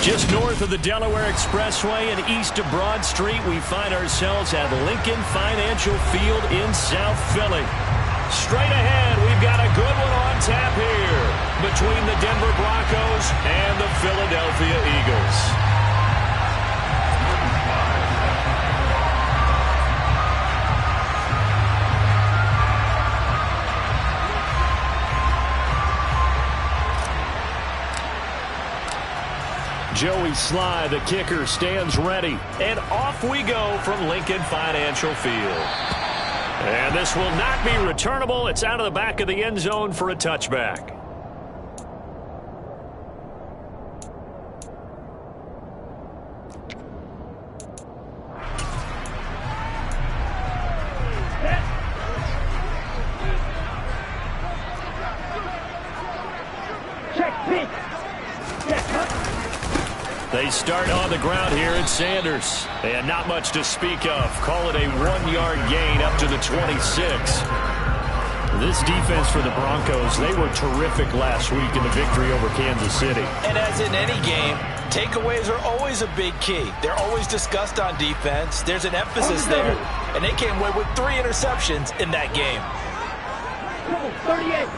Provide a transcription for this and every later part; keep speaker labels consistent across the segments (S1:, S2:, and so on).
S1: Just north of the Delaware Expressway and east of Broad Street, we find ourselves at Lincoln Financial Field in South Philly. Straight ahead, we've got a good one on tap here between the Denver Broncos and the Philadelphia Eagles. Joey Sly, the kicker, stands ready. And off we go from Lincoln Financial Field. And this will not be returnable. It's out of the back of the end zone for a touchback. They start on the ground here at Sanders. And not much to speak of. Call it a 1-yard gain up to the 26. This defense for the Broncos, they were terrific last week in the victory over Kansas City.
S2: And as in any game, takeaways are always a big key. They're always discussed on defense. There's an emphasis there. And they came away with 3 interceptions in that game.
S3: 38.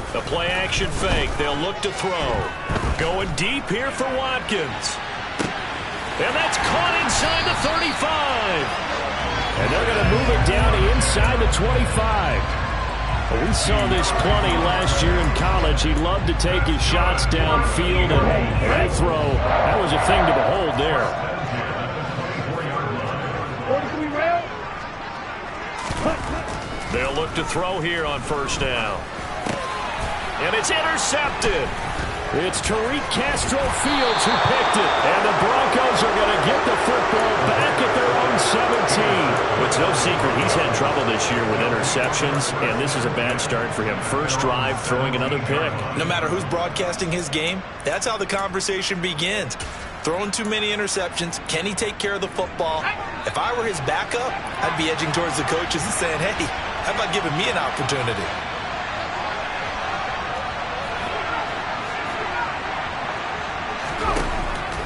S1: The play-action fake. They'll look to throw. Going deep here for Watkins. And that's caught inside the 35. And they're going to move it down to inside the 25. Well, we saw this plenty last year in college. He loved to take his shots downfield, and that throw, that was a thing to behold there. They'll look to throw here on first down. And it's intercepted. It's Tariq Castro Fields who picked it. And the Broncos are going to get the football back at their own 17. It's no secret he's had trouble this year with interceptions, and this is a bad start for him. First drive, throwing another pick.
S2: No matter who's broadcasting his game, that's how the conversation begins. Throwing too many interceptions. Can he take care of the football? If I were his backup, I'd be edging towards the coaches and saying, hey, how about giving me an opportunity?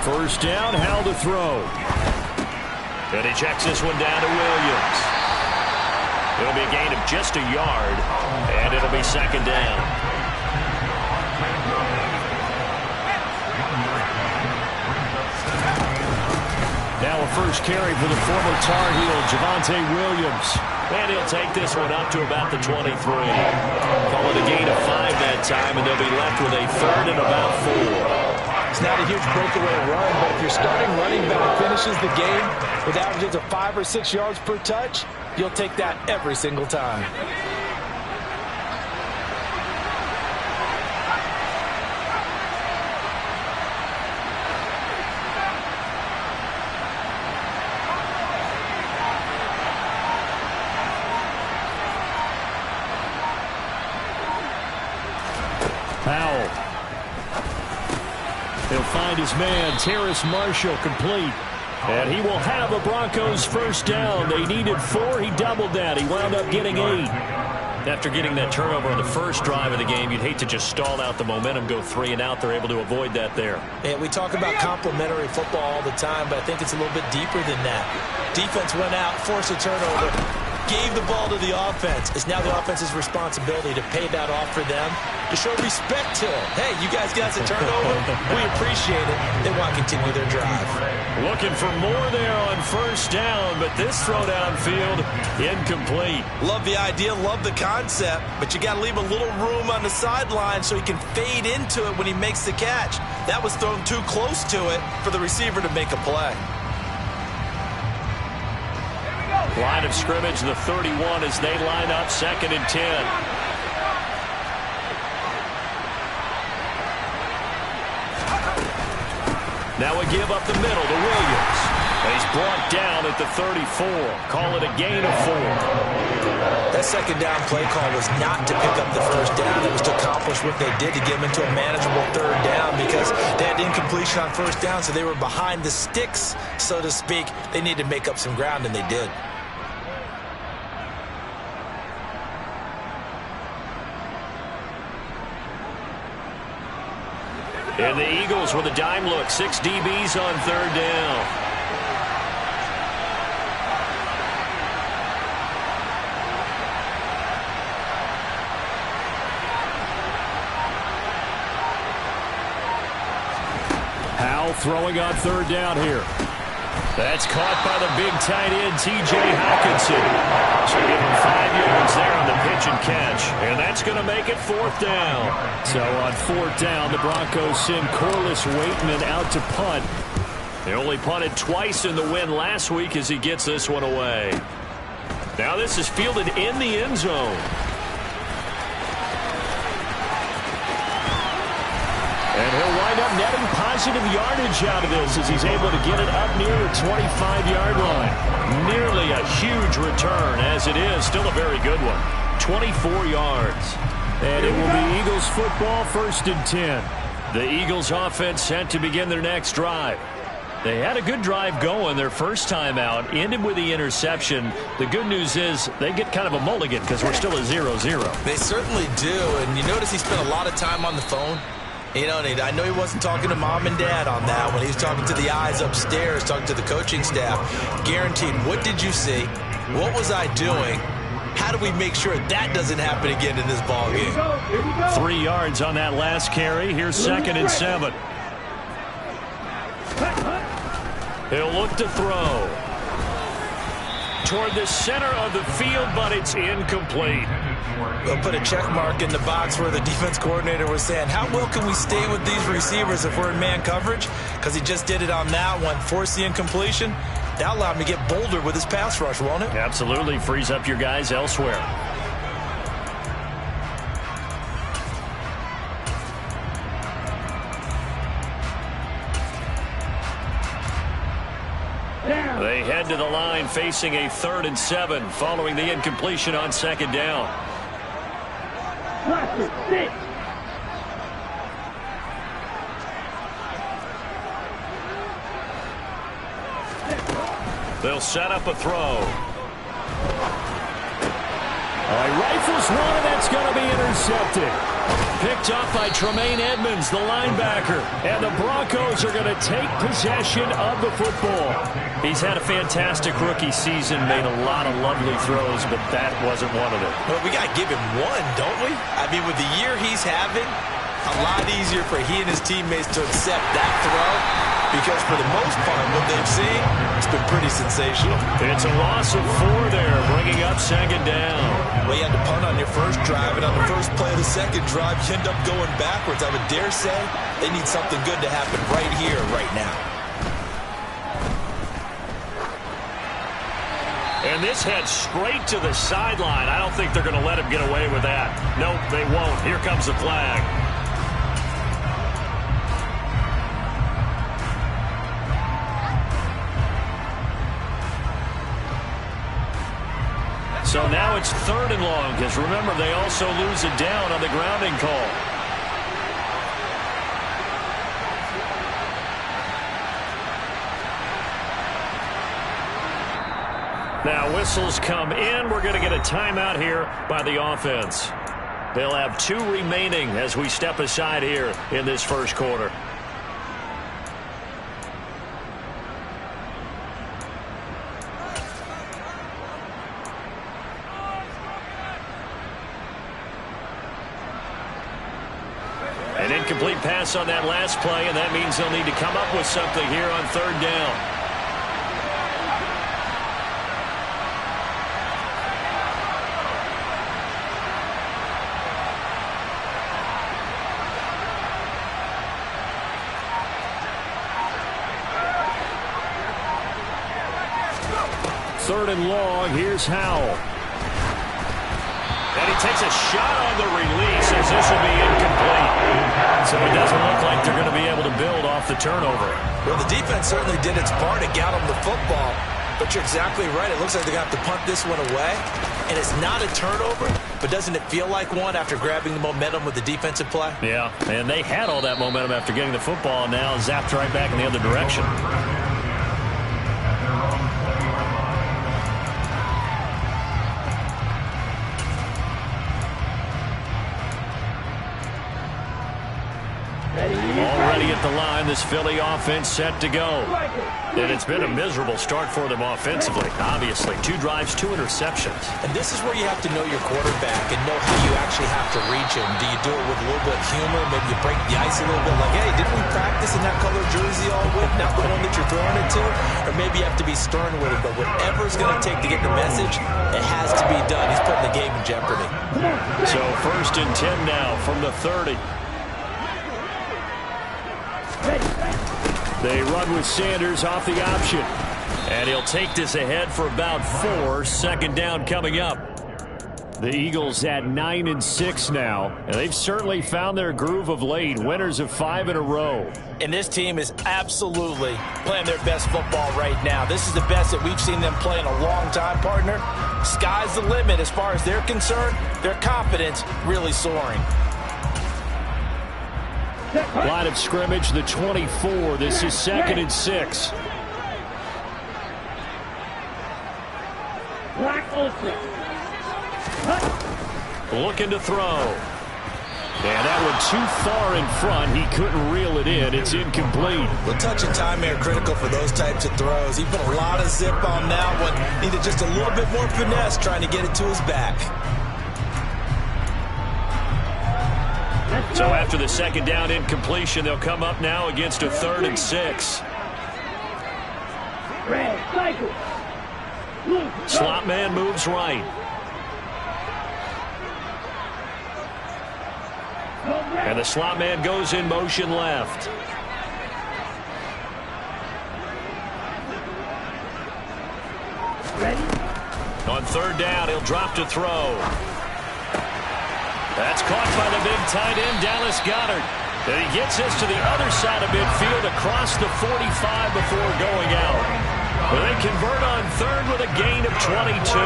S1: First down, Howell to throw. And he checks this one down to Williams. It'll be a gain of just a yard, and it'll be second down. Now a first carry for the former Tar Heel, Javonte Williams. And he'll take this one up to about the 23. Call it a gain of 5 that time, and they'll be left with a third and about 4.
S2: It's not a huge breakaway run, but if your starting running back finishes the game with averages of 5 or 6 yards per touch, you'll take that every single time.
S1: Powell. He'll find his man, Terrace Marshall, complete. And he will have a Broncos first down. They needed 4. He doubled that. He wound up getting 8. After getting that turnover on the first drive of the game, you'd hate to just stall out the momentum, go 3 and out. They're able to avoid that there.
S2: And we talk about complementary football all the time, but I think it's a little bit deeper than that. Defense went out, forced a turnover, gave the ball to the offense. It's now the offense's responsibility to pay that off for them, to show respect to them. Hey, you guys got the turnover. We appreciate it. They want to continue their drive.
S1: Looking for more there on first down, but this throw downfield, incomplete.
S2: Love the idea, love the concept, but you got to leave a little room on the sideline so he can fade into it when he makes the catch. That was thrown too close to it for the receiver to make a play.
S1: Line of scrimmage, the 31 as they line up, 2nd and 10. Now a give up the middle to Williams. And he's brought down at the 34. Call it a gain of 4.
S2: That second down play call was not to pick up the first down. It was to accomplish what they did, to get them into a manageable third down, because they had incompletion on first down, so they were behind the sticks, so to speak. They needed to make up some ground, and they did.
S1: And the Eagles with a dime look. 6 DBs on third down. Howell throwing on third down here. That's caught by the big tight end, T.J. Hockenson. So give him 5 yards there on the pitch and catch. And that's going to make it fourth down. So on fourth down, the Broncos send Corliss Waitman out to punt. They only punted twice in the win last week as he gets this one away. Now this is fielded in the end zone. And he'll wind up netting positive yardage out of this as he's able to get it up near the 25-yard line. Nearly a huge return as it is. Still a very good one. 24 yards. And it will be Eagles football, 1st and 10. The Eagles offense set to begin their next drive. They had a good drive going their first time out, ended with the interception. The good news is they get kind of a mulligan because we're still at 0-0.
S2: They certainly do, and you notice he spent a lot of time on the phone. You know, I know he wasn't talking to mom and dad on that one. He was talking to the eyes upstairs, talking to the coaching staff. Guaranteed, what did you see? What was I doing? How do we make sure that doesn't happen again in this ball game?
S1: 3 yards on that last carry. Here's 2nd and 7. He'll look to throw toward the center of the field, but it's incomplete.
S2: They'll put a check mark in the box where the defense coordinator was saying, how well can we stay with these receivers if we're in man coverage? Because he just did it on that one, forced the incompletion. That allowed him to get bolder with his pass rush, won't it?
S1: Absolutely. Frees up your guys elsewhere. They head to the line facing a 3rd and 7 following the incompletion on 2nd down. They'll set up a throw. Rifles one, and that's going to be intercepted. Picked up by Tremaine Edmonds, the linebacker. And the Broncos are going to take possession of the football. He's had a fantastic rookie season, made a lot of lovely throws, but that wasn't one of them.
S2: Well, we got to give him one, don't we? I mean, with the year he's having, a lot easier for he and his teammates to accept that throw, because for the most part, what they've seen, it's been pretty sensational.
S1: It's a loss of 4 there, bringing up 2nd down.
S2: Well, you had to punt on your first drive, and on the first play of the second drive, you end up going backwards. I would dare say they need something good to happen right here, right now.
S1: And this heads straight to the sideline. I don't think they're going to let him get away with that. Nope, they won't. Here comes the flag. So now it's 3rd and long, because remember, they also lose it down on the grounding call. Now whistles come in. We're going to get a timeout here by the offense. They'll have 2 remaining as we step aside here in this first quarter. An incomplete pass on that last play, and that means they'll need to come up with something here on 3rd down. Third and long, here's Howell. And he takes a shot on the release as this will be incomplete. So it doesn't look like they're going to be able to build off the turnover.
S2: Well, the defense certainly did its part to get them the football. But you're exactly right. It looks like they're going to have to punt this one away. And it's not a turnover, but doesn't it feel like one after grabbing the momentum with the defensive play?
S1: Yeah, and they had all that momentum after getting the football, and now zapped right back in the other direction. Already the line. This Philly offense set to go. And it's been a miserable start for them offensively. Obviously, 2 drives, 2 interceptions.
S2: And this is where you have to know your quarterback and know how you actually have to reach him. Do you do it with a little bit of humor? Maybe you break the ice a little bit like, hey, didn't we practice in that color jersey all week? Not the one that you're throwing it to? Or maybe you have to be stern with him. But whatever it's going to take to get the message, it has to be done. He's putting the game in jeopardy.
S1: So 1st and 10 now from the 30. They run with Sanders off the option. And he'll take this ahead for about 4. 2nd down coming up. The Eagles at 9-6 now. And they've certainly found their groove of late. Winners of 5 in a row.
S2: And this team is absolutely playing their best football right now. This is the best that we've seen them play in a long time, partner. Sky's the limit as far as they're concerned. Their confidence really soaring.
S1: Line of scrimmage, the 24. This is 2nd and 6. Looking to throw. And that one too far in front. He couldn't reel it in. It's incomplete.
S2: The touch and time are critical for those types of throws. He put a lot of zip on that one. Needed just a little bit more finesse trying to get it to his back.
S1: So after the 2nd down incompletion, they'll come up now against a 3rd and 6. Slot man moves right. And the slot man goes in motion left. On 3rd down, he'll drop to throw. That's caught by the big tight end, Dallas Goedert. And he gets this to the other side of midfield across the 45 before going out. But they convert on 3rd with a gain of 22.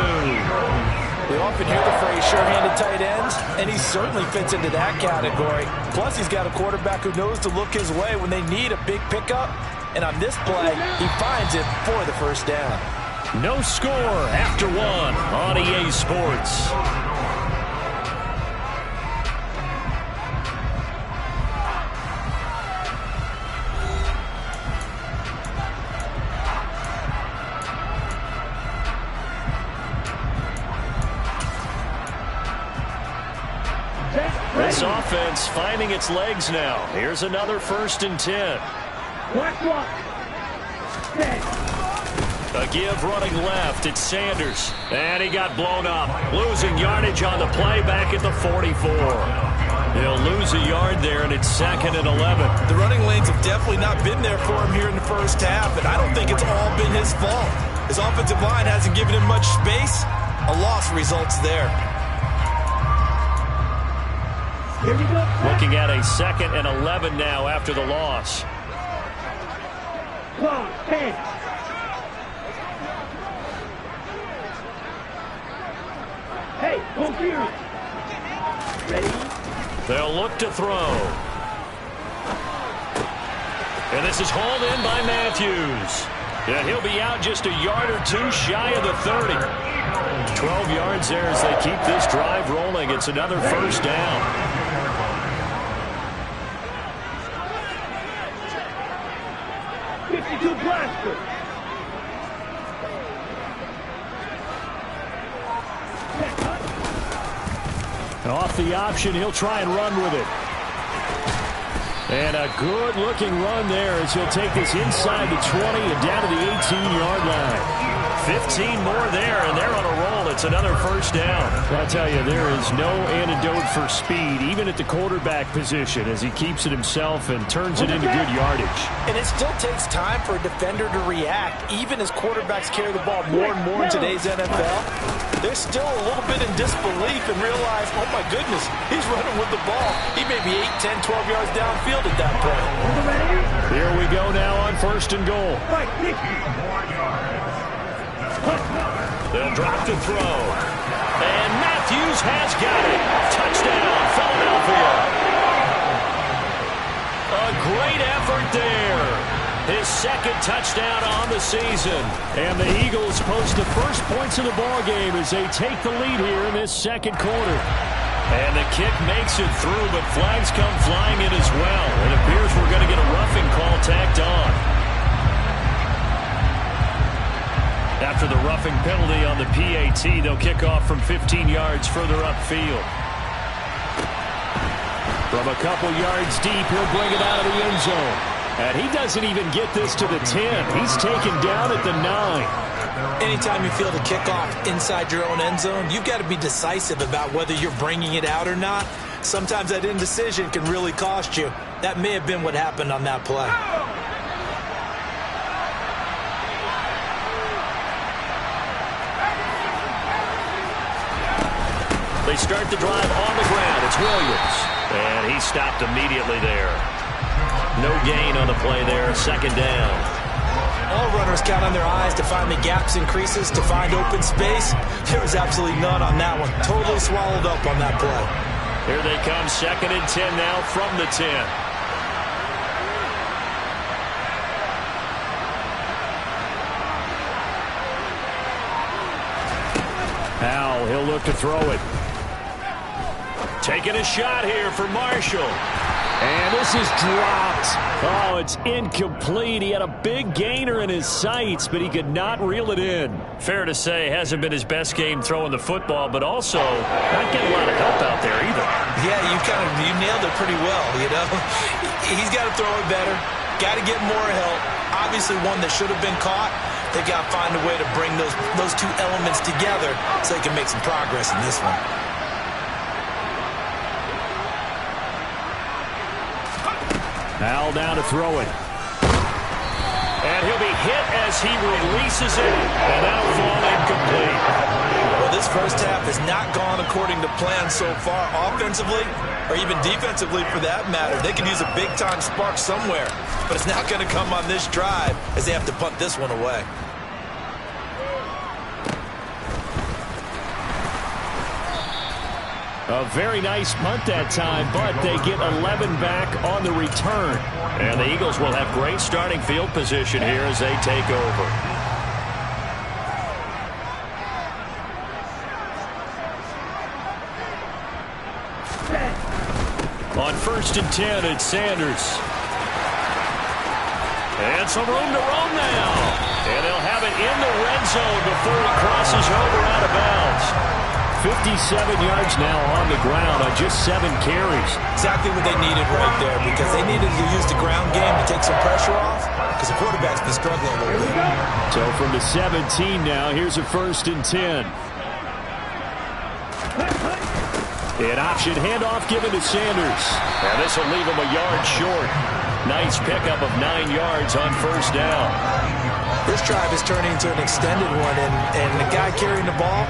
S2: We often hear the phrase sure-handed tight ends, and he certainly fits into that category. Plus, he's got a quarterback who knows to look his way when they need a big pickup. And on this play, he finds it for the 1st down.
S1: No score after 1 on EA Sports. This offense finding its legs now. Here's another 1st and 10. A give running left. It's Sanders. And he got blown up. Losing yardage on the play back at the 44. He'll lose a yard there, and it's 2nd and 11.
S2: The running lanes have definitely not been there for him here in the 1st half, and I don't think it's all been his fault. His offensive line hasn't given him much space. A loss results there.
S1: Looking at a 2nd and 11 now after the loss.
S3: Hey, go here. Ready?
S1: They'll look to throw. And this is hauled in by Matthews. And he'll be out just a yard or 2 shy of the 30. 12 yards there as they keep this drive rolling. It's another 1st down.
S3: Blaster.
S1: Off the option, he'll try and run with it. And a good-looking run there as he'll take this inside the 20 and down to the 18-yard line. 15 more there, and they're on a roll. It's another 1st down. I'll tell you, there is no antidote for speed, even at the quarterback position, as he keeps it himself and turns it into good yardage.
S2: And it still takes time for a defender to react, even as quarterbacks carry the ball more and more in today's NFL. They're still a little bit in disbelief and realize, oh my goodness, he's running with the ball. He may be 8, 10, 12 yards downfield at that point.
S1: Here we go now on 1st and goal. They'll drop to throw. And Matthews has got it. Touchdown, Philadelphia. A great effort there. His 2nd touchdown on the season. And the Eagles post the first points of the ball game as they take the lead here in this 2nd quarter. And the kick makes it through, but flags come flying in as well. It appears we're going to get a roughing call tacked on. After the roughing penalty on the PAT, they'll kick off from 15 yards further upfield. From a couple yards deep, he'll bring it out of the end zone. And he doesn't even get this to the 10. He's taken down at the 9.
S2: Anytime you feel the kickoff inside your own end zone, you've got to be decisive about whether you're bringing it out or not. Sometimes that indecision can really cost you. That may have been what happened on that play.
S1: They start the drive on the ground. It's Williams. And he stopped immediately there. No gain on the play there. Second down.
S2: All runners count on their eyes to find the gaps and creases, to find open space. There was absolutely none on that one. Totally swallowed up on that play.
S1: Here they come, 2nd and 10 now from the 10. Howell, he'll look to throw it. Taking a shot here for Marshall. And this is dropped. Oh, it's incomplete. He had a big gainer in his sights, but he could not reel it in. Fair to say, hasn't been his best game throwing the football, but also not getting a lot of help out there either.
S2: Yeah, you nailed it pretty well, you know. He's got to throw it better. Got to get more help. Obviously one that should have been caught. They got to find a way to bring those two elements together so they can make some progress in this one.
S1: Howell down to throw it. And he'll be hit as he releases it. And that'll fall incomplete.
S2: Well, this first half has not gone according to plan so far, offensively or even defensively for that matter. They can use a big-time spark somewhere, but it's not going to come on this drive as they have to punt this one away.
S1: A very nice punt that time, but they get 11 back on the return. And the Eagles will have great starting field position here as they take over. On 1st and 10, it's Sanders. And some room to roam now. And they'll have it in the red zone before he crosses over out of bounds. 57 yards now on the ground on just 7 carries.
S2: Exactly what they needed right there, because they needed to use the ground game to take some pressure off, because the quarterback's been struggling a little bit.
S1: So from the 17 now, here's a 1st and 10. An option handoff given to Sanders. And this will leave him a yard short. Nice pickup of 9 yards on 1st down.
S2: This drive is turning into an extended one, and the guy carrying the ball,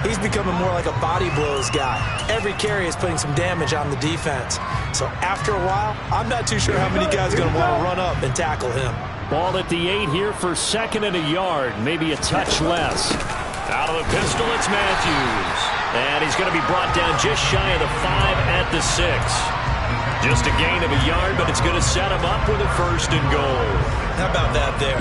S2: he's becoming more like a body blows guy. Every carry is putting some damage on the defense. So after a while, I'm not too sure how many guys are going to want to run up and tackle him.
S1: Ball at the 8 here for 2nd and a yard, maybe a touch less. Out of the pistol, it's Matthews. And he's going to be brought down just shy of the 5 at the 6. Just a gain of a yard, but it's going to set him up with a 1st and goal.
S2: How about that there?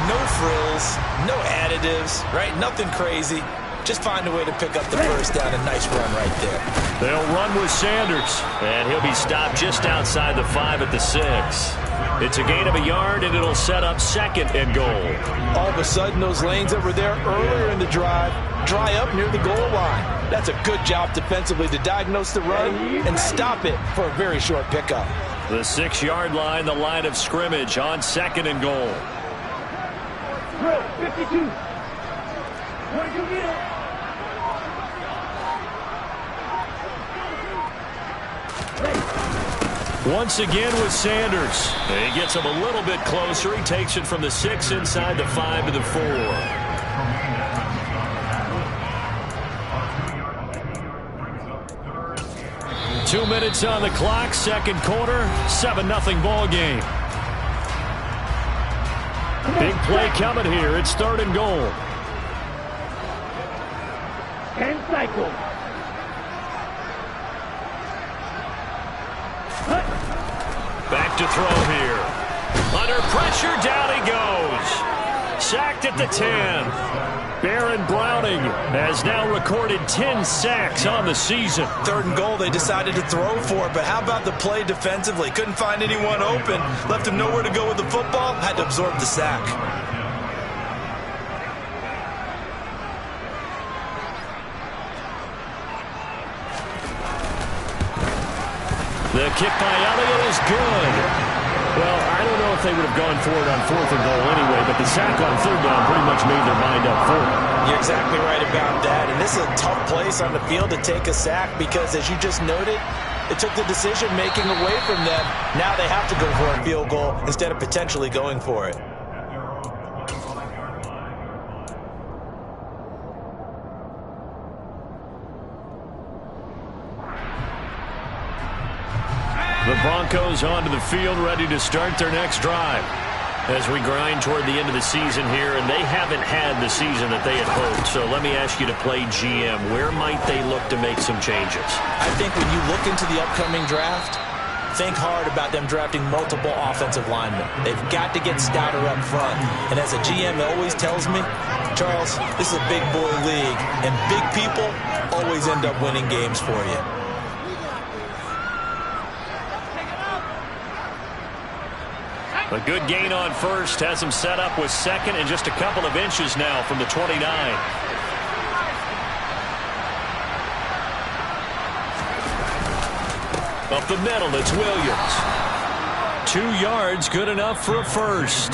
S2: No frills, no additives, right? Nothing crazy. Just find a way to pick up the 1st down. A nice run right there.
S1: They'll run with Sanders, and he'll be stopped just outside the 5 at the 6. It's a gain of a yard, and it'll set up 2nd and goal.
S2: All of a sudden, those lanes that were there earlier in the drive dry up near the goal line. That's a good job defensively to diagnose the run and stop it for a very short pickup.
S1: The 6-yard line, the line of scrimmage on 2nd and goal.
S3: 52. Where'd you get it?
S1: Once again with Sanders. He gets him a little bit closer. He takes it from the 6 inside the 5 to the 4. 2 minutes on the clock, 2nd quarter, 7-0 ball game. Big play coming here. It's 3rd and goal.
S3: And cycle.
S1: Back to throw here. Under pressure, down he goes. Sacked at the 10. Baron Browning has now recorded 10 sacks on the season.
S2: 3rd and goal, they decided to throw for it, but how about the play defensively? Couldn't find anyone open, left him nowhere to go with the football, had to absorb the sack.
S1: The kick by Elliott is good. Well, I don't know if they would have gone for it on 4th and goal anyway, but the sack on 3rd down pretty much made their mind up for it.
S2: You're exactly right about that, and this is a tough place on the field to take a sack because, as you just noted, it took the decision-making away from them. Now they have to go for a field goal instead of potentially going for it.
S1: The Broncos onto the field, ready to start their next drive. As we grind toward the end of the season here, and they haven't had the season that they had hoped. So let me ask you to play GM. Where might they look to make some changes?
S2: I think when you look into the upcoming draft, think hard about them drafting multiple offensive linemen. They've got to get stouter up front. And as a GM always tells me, Charles, this is a big boy league, and big people always end up winning games for you.
S1: A good gain on 1st has him set up with 2nd and just a couple of inches now from the 29. Up the middle, it's Williams. 2 yards, good enough for a 1st.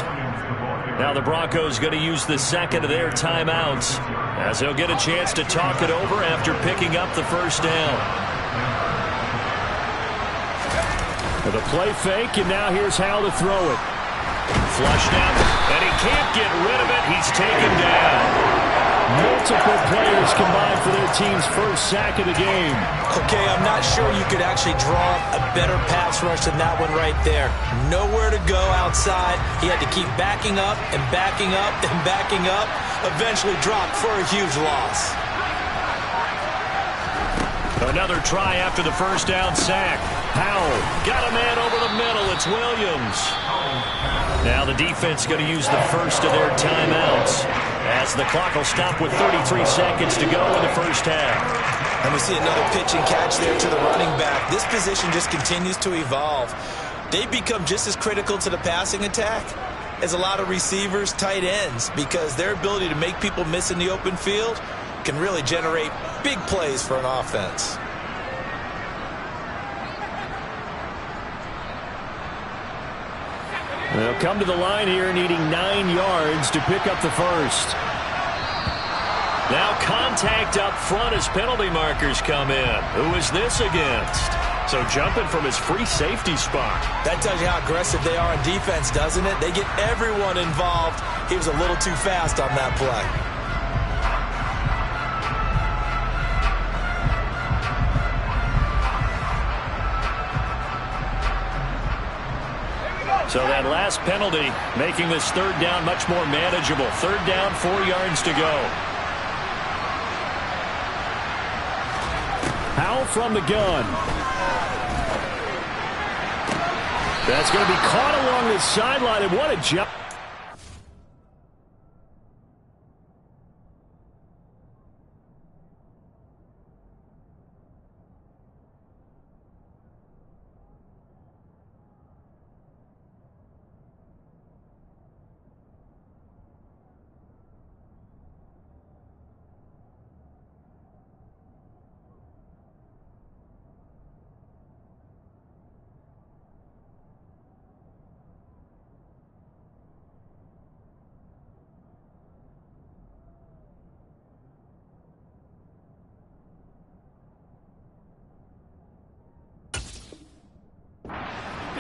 S1: Now the Broncos going to use the 2nd of their timeouts as they'll get a chance to talk it over after picking up the 1st down. With a play fake, and now here's how to throw it. Flushed out, and he can't get rid of it. He's taken down. Multiple players combined for their team's 1st sack of the game.
S2: Okay, I'm not sure you could actually draw a better pass rush than that one right there. Nowhere to go outside. He had to keep backing up and backing up and backing up. Eventually dropped for a huge loss.
S1: Another try after the 1st down sack. Howell got a man over the middle. It's Williams. Now the defense going to use the 1st of their timeouts as the clock will stop with 33 seconds to go in the 1st half.
S2: And we see another pitch and catch there to the running back. This position just continues to evolve. They become just as critical to the passing attack as a lot of receivers, tight ends, because their ability to make people miss in the open field can really generate big plays for an offense.
S1: They'll come to the line here needing 9 yards to pick up the 1st. Now contact up front as penalty markers come in. Who is this against? So jumping from his free safety spot.
S2: That tells you how aggressive they are on defense, doesn't it? They get everyone involved. He was a little too fast on that play.
S1: So that last penalty making this 3rd down much more manageable. 3rd down, 4 yards to go. Howell from the gun. That's going to be caught along the sideline, and what a jump.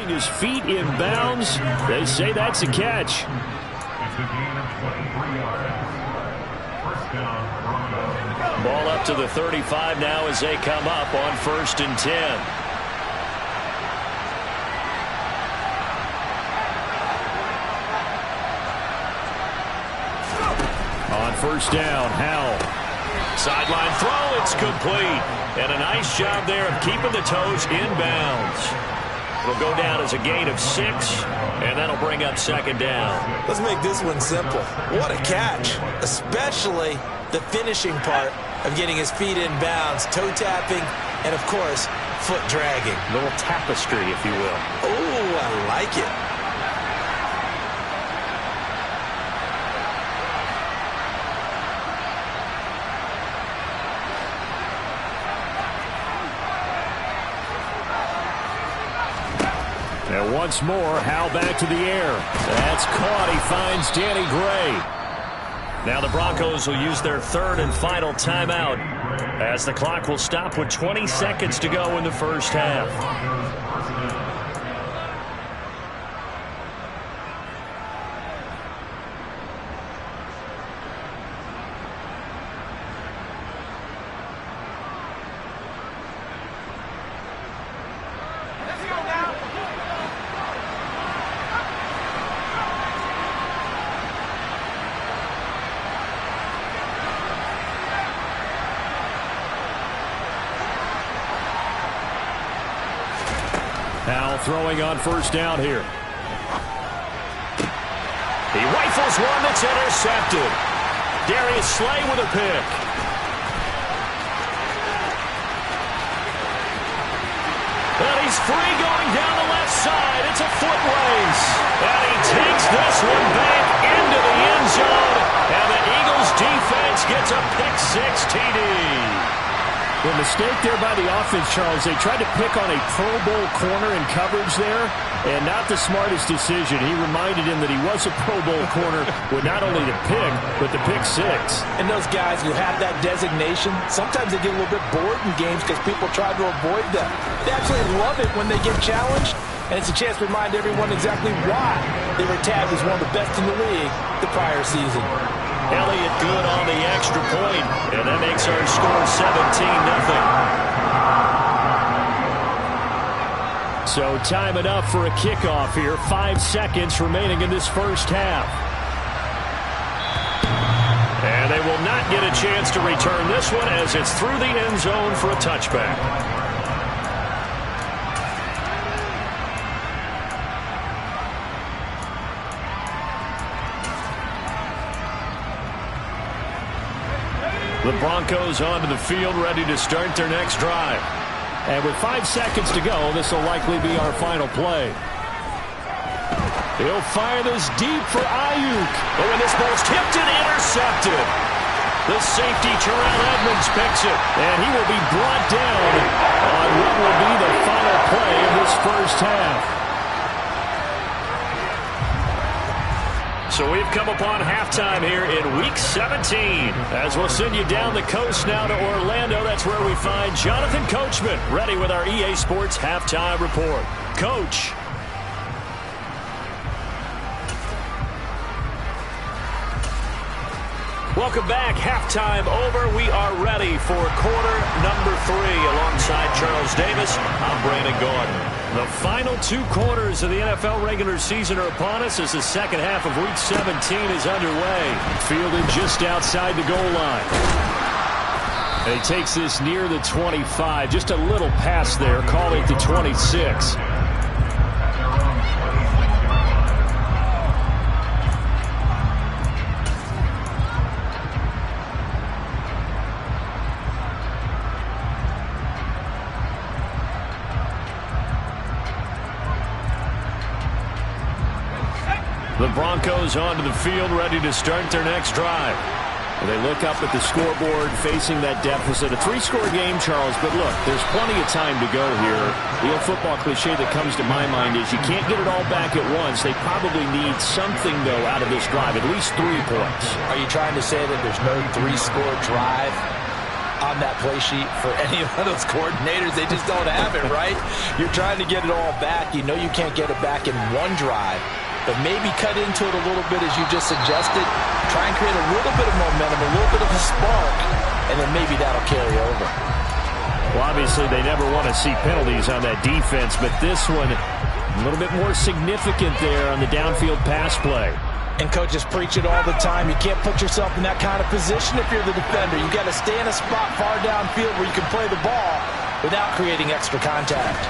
S1: His feet in bounds. They say that's a catch. Ball up to the 35 now as they come up on 1st and 10. On 1st down, Howell. Sideline throw, it's complete. And a nice job there of keeping the toes in bounds. It'll go down as a gain of 6, and that'll bring up second down.
S2: Let's make this one simple. What a catch, especially the finishing part of getting his feet in bounds, toe tapping, and of course, foot dragging.
S1: A little tapestry, if you will.
S2: Oh, I like it.
S1: And once more, Howell back to the air. That's caught. He finds Danny Gray. Now the Broncos will use their third and final timeout as the clock will stop with 20 seconds to go in the first half. Howell throwing on first down here. He rifles one that's intercepted. Darius Slay with a pick. And he's free going down the left side. It's a foot race. And he takes this one back into the end zone. And the Eagles defense gets a pick-6 TD.
S4: The mistake there by the offense, Charles, they tried to pick on a Pro Bowl corner in coverage there, and not the smartest decision. He reminded him that he was a Pro Bowl corner with not only the pick, but the pick-6.
S2: And those guys who have that designation, sometimes they get a little bit bored in games because people try to avoid them. They absolutely love it when they get challenged, and it's a chance to remind everyone exactly why they were tagged as one of the best in the league the prior season.
S1: Elliott good on the extra point, and that makes our score 17-0.
S4: So time enough for a kickoff here. 5 seconds remaining in this first half.
S1: And they will not get a chance to return this one as it's through the end zone for a touchback. The Broncos onto the field, ready to start their next drive.
S4: And with 5 seconds to go, this will likely be our final play.
S1: He'll fire this deep for Ayuk. Oh, and this ball's tipped and intercepted. The safety, Terrell Edmonds, picks it. And he will be brought down on what will be the final play of this first half. So we've come upon halftime here in Week 17. As we'll send you down the coast now to Orlando, that's where we find Jonathan Coachman, ready with our EA Sports Halftime Report. Coach. Welcome back. Halftime over. We are ready for quarter number 3. Alongside Charles Davis, I'm Brandon Gordon. The final 2 quarters of the NFL regular season are upon us as the second half of Week 17 is underway. Fielded just outside the goal line. And he takes this near the 25. Just a little pass there. Call it the 26. The Broncos onto the field, ready to start their next drive.
S4: They look up at the scoreboard, facing that deficit. A 3-score game, Charles, but look, there's plenty of time to go here. The old football cliche that comes to my mind is you can't get it all back at once. They probably need something, though, out of this drive, at least 3 points.
S2: Are you trying to say that there's no 3-score drive on that play sheet for any of those coordinators? They just don't have it, right? You're trying to get it all back. You know you can't get it back in one drive. But maybe cut into it a little bit as you just suggested. Try and create a little bit of momentum, a little bit of a spark, and then maybe that'll carry over.
S4: Well, obviously they never want to see penalties on that defense, but this one a little bit more significant there on the downfield pass play.
S2: And coaches preach it all the time. You can't put yourself in that kind of position if you're the defender. You got to stay in a spot far downfield where you can play the ball without creating extra contact.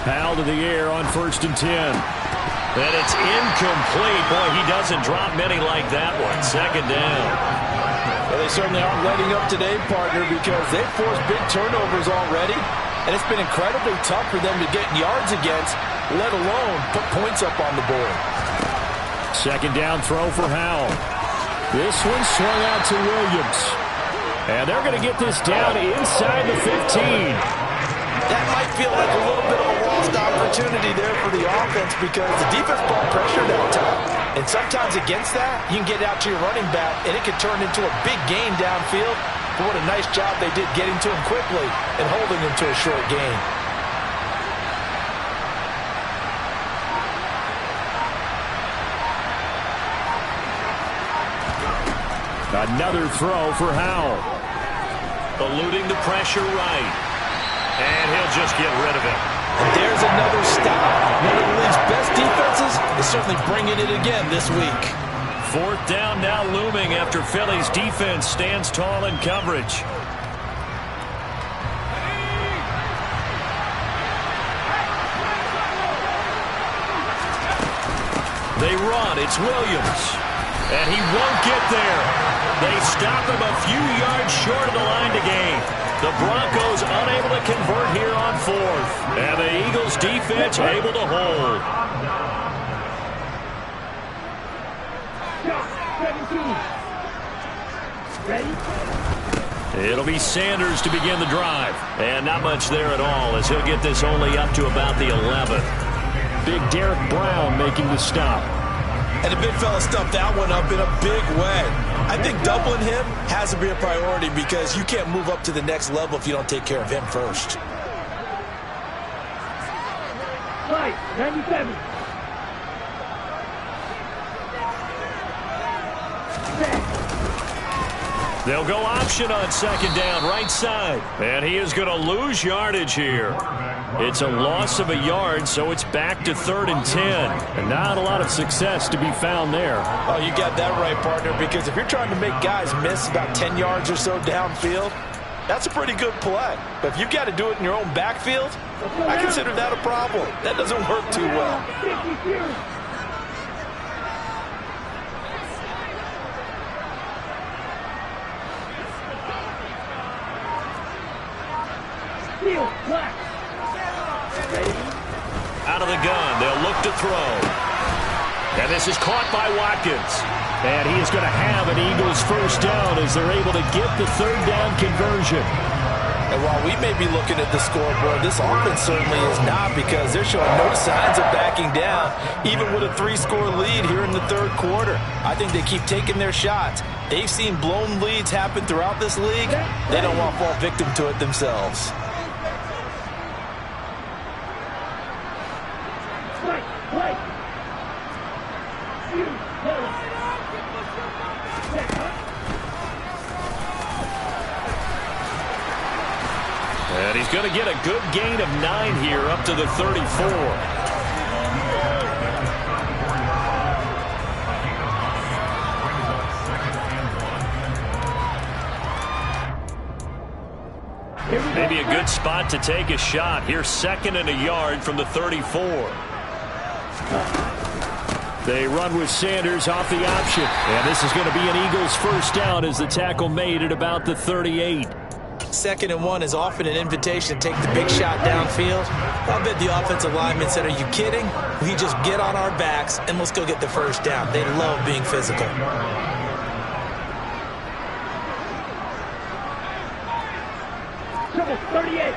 S1: Powell to the air on 1st and 10. And it's incomplete. Boy, he doesn't drop many like that one. 2nd down.
S2: Well, they certainly aren't letting up today, partner, because they've forced big turnovers already. And it's been incredibly tough for them to get yards against, let alone put points up on the board.
S1: 2nd down throw for Howell. This one swung out to Williams. And they're going to get this down inside the 15.
S2: That might feel like a little bit of a lost opportunity there for the offense because the defense brought pressure that time. And sometimes against that, you can get out to your running back, and it can turn into a big gain downfield. But what a nice job they did getting to him quickly and holding him to a short gain.
S1: Another throw for Howell. Eluding the pressure right. And he'll just get rid of it.
S2: And there's another stop. One of the league's best defenses is certainly bringing it again this week.
S1: 4th down now looming after Philly's defense stands tall in coverage. They run. It's Williams. And he won't get there. They stop him a few yards short of the line to gain. The Broncos unable to convert here on 4th. And the Eagles defense able to hold.
S3: 17. Ready?
S1: It'll be Sanders to begin the drive. And not much there at all as he'll get this only up to about the 11th. Big Derek Brown making the stop.
S2: And the big fella stuffed that one up in a big way. I think doubling him has to be a priority because you can't move up to the next level if you don't take care of him first.
S3: Right, 97.
S1: They'll go option on 2nd down, right side. And he is going to lose yardage here. It's a loss of a yard, so it's back to 3rd and 10. And not a lot of success to be found there.
S2: Oh, you got that right, partner, because if you're trying to make guys miss about 10 yards or so downfield, that's a pretty good play. But if you got to do it in your own backfield, I consider that a problem. That doesn't work too well.
S1: Out of the gun, they'll look to throw. And this is caught by Watkins. And he is going to have an Eagles 1st down as they're able to get the 3rd down conversion.
S2: And while we may be looking at the scoreboard, this offense certainly is not because they're showing no signs of backing down, even with a 3-score lead here in the 3rd quarter. I think they keep taking their shots. They've seen blown leads happen throughout this league. They don't want to fall victim to it themselves.
S1: And he's going to get a good gain of 9 here up to the 34. Maybe a good spot to take a shot. Here's 2nd and a yard from the 34. They run with Sanders off the option. And this is going to be an Eagles 1st down as the tackle made at about the 38.
S2: 2nd and 1 is often an invitation to take the big shot downfield. I bet the offensive lineman said, are you kidding? We just get on our backs and let's go get the 1st down. They love being physical.
S3: Triple 38.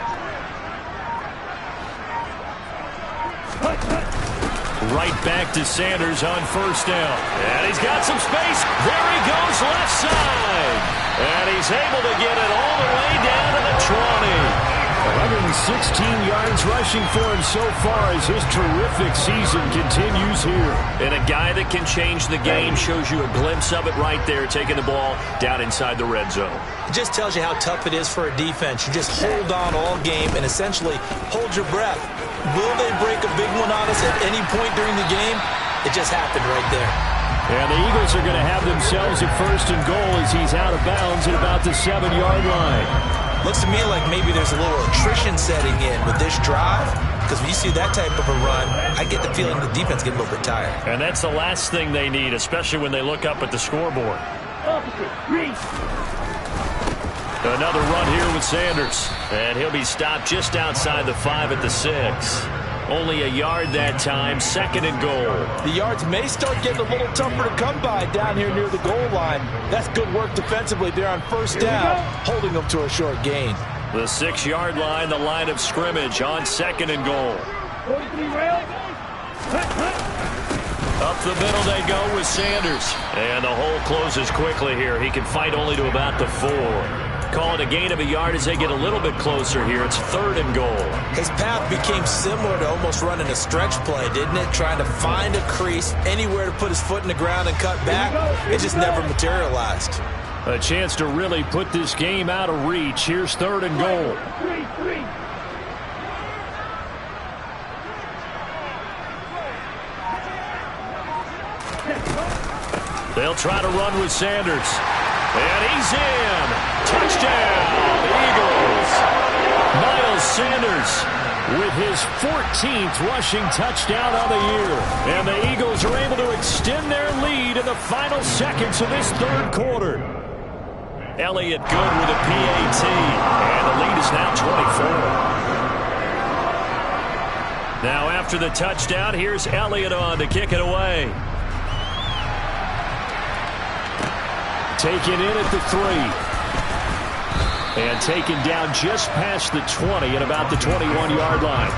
S1: Right back to Sanders on 1st down. And he's got some space. There he goes left side. And he's able to get it all the way down to the 20. 116 yards rushing for him so far as his terrific season continues here. And a guy that can change the game shows you a glimpse of it right there, taking the ball down inside the red zone.
S2: It just tells you how tough it is for a defense. You just hold on all game and essentially hold your breath. Will they break a big one on us at any point during the game? It just happened right there.
S1: And the Eagles are going to have themselves a 1st and goal as he's out of bounds at about the 7-yard line.
S2: Looks to me like maybe there's a little attrition setting in with this drive. because when you see that type of a run, I get the feeling the defense get a little bit tired.
S1: And that's the last thing they need, especially when they look up at the scoreboard.
S3: Opposite, reach.
S1: Another run here with Sanders. And he'll be stopped just outside the 5 at the 6. Only a yard that time, 2nd and goal.
S2: The yards may start getting a little tougher to come by down here near the goal line. That's good work defensively there on first down, holding them to a short gain.
S1: The 6-yard line, the line of scrimmage on 2nd and goal.
S3: 43 rail.
S1: Up the middle they go with Sanders. And the hole closes quickly here. He can fight only to about the 4. Call it a gain of a yard as they get a little bit closer here. It's 3rd and goal.
S2: His path became similar to almost running a stretch play, didn't it? Trying to find a crease, anywhere to put his foot in the ground and cut back. It just never materialized.
S1: A chance to really put this game out of reach. Here's 3rd and goal.
S3: 3.
S1: They'll try to run with Sanders. And he's in. Touchdown, Eagles. Miles Sanders with his 14th rushing touchdown of the year. And the Eagles are able to extend their lead in the final seconds of this 3rd quarter. Elliott good with a PAT. And the lead is now 24. Now after the touchdown, here's Elliott on to kick it away. Taken in at the 3. And taken down just past the 20 at about the 21-yard line.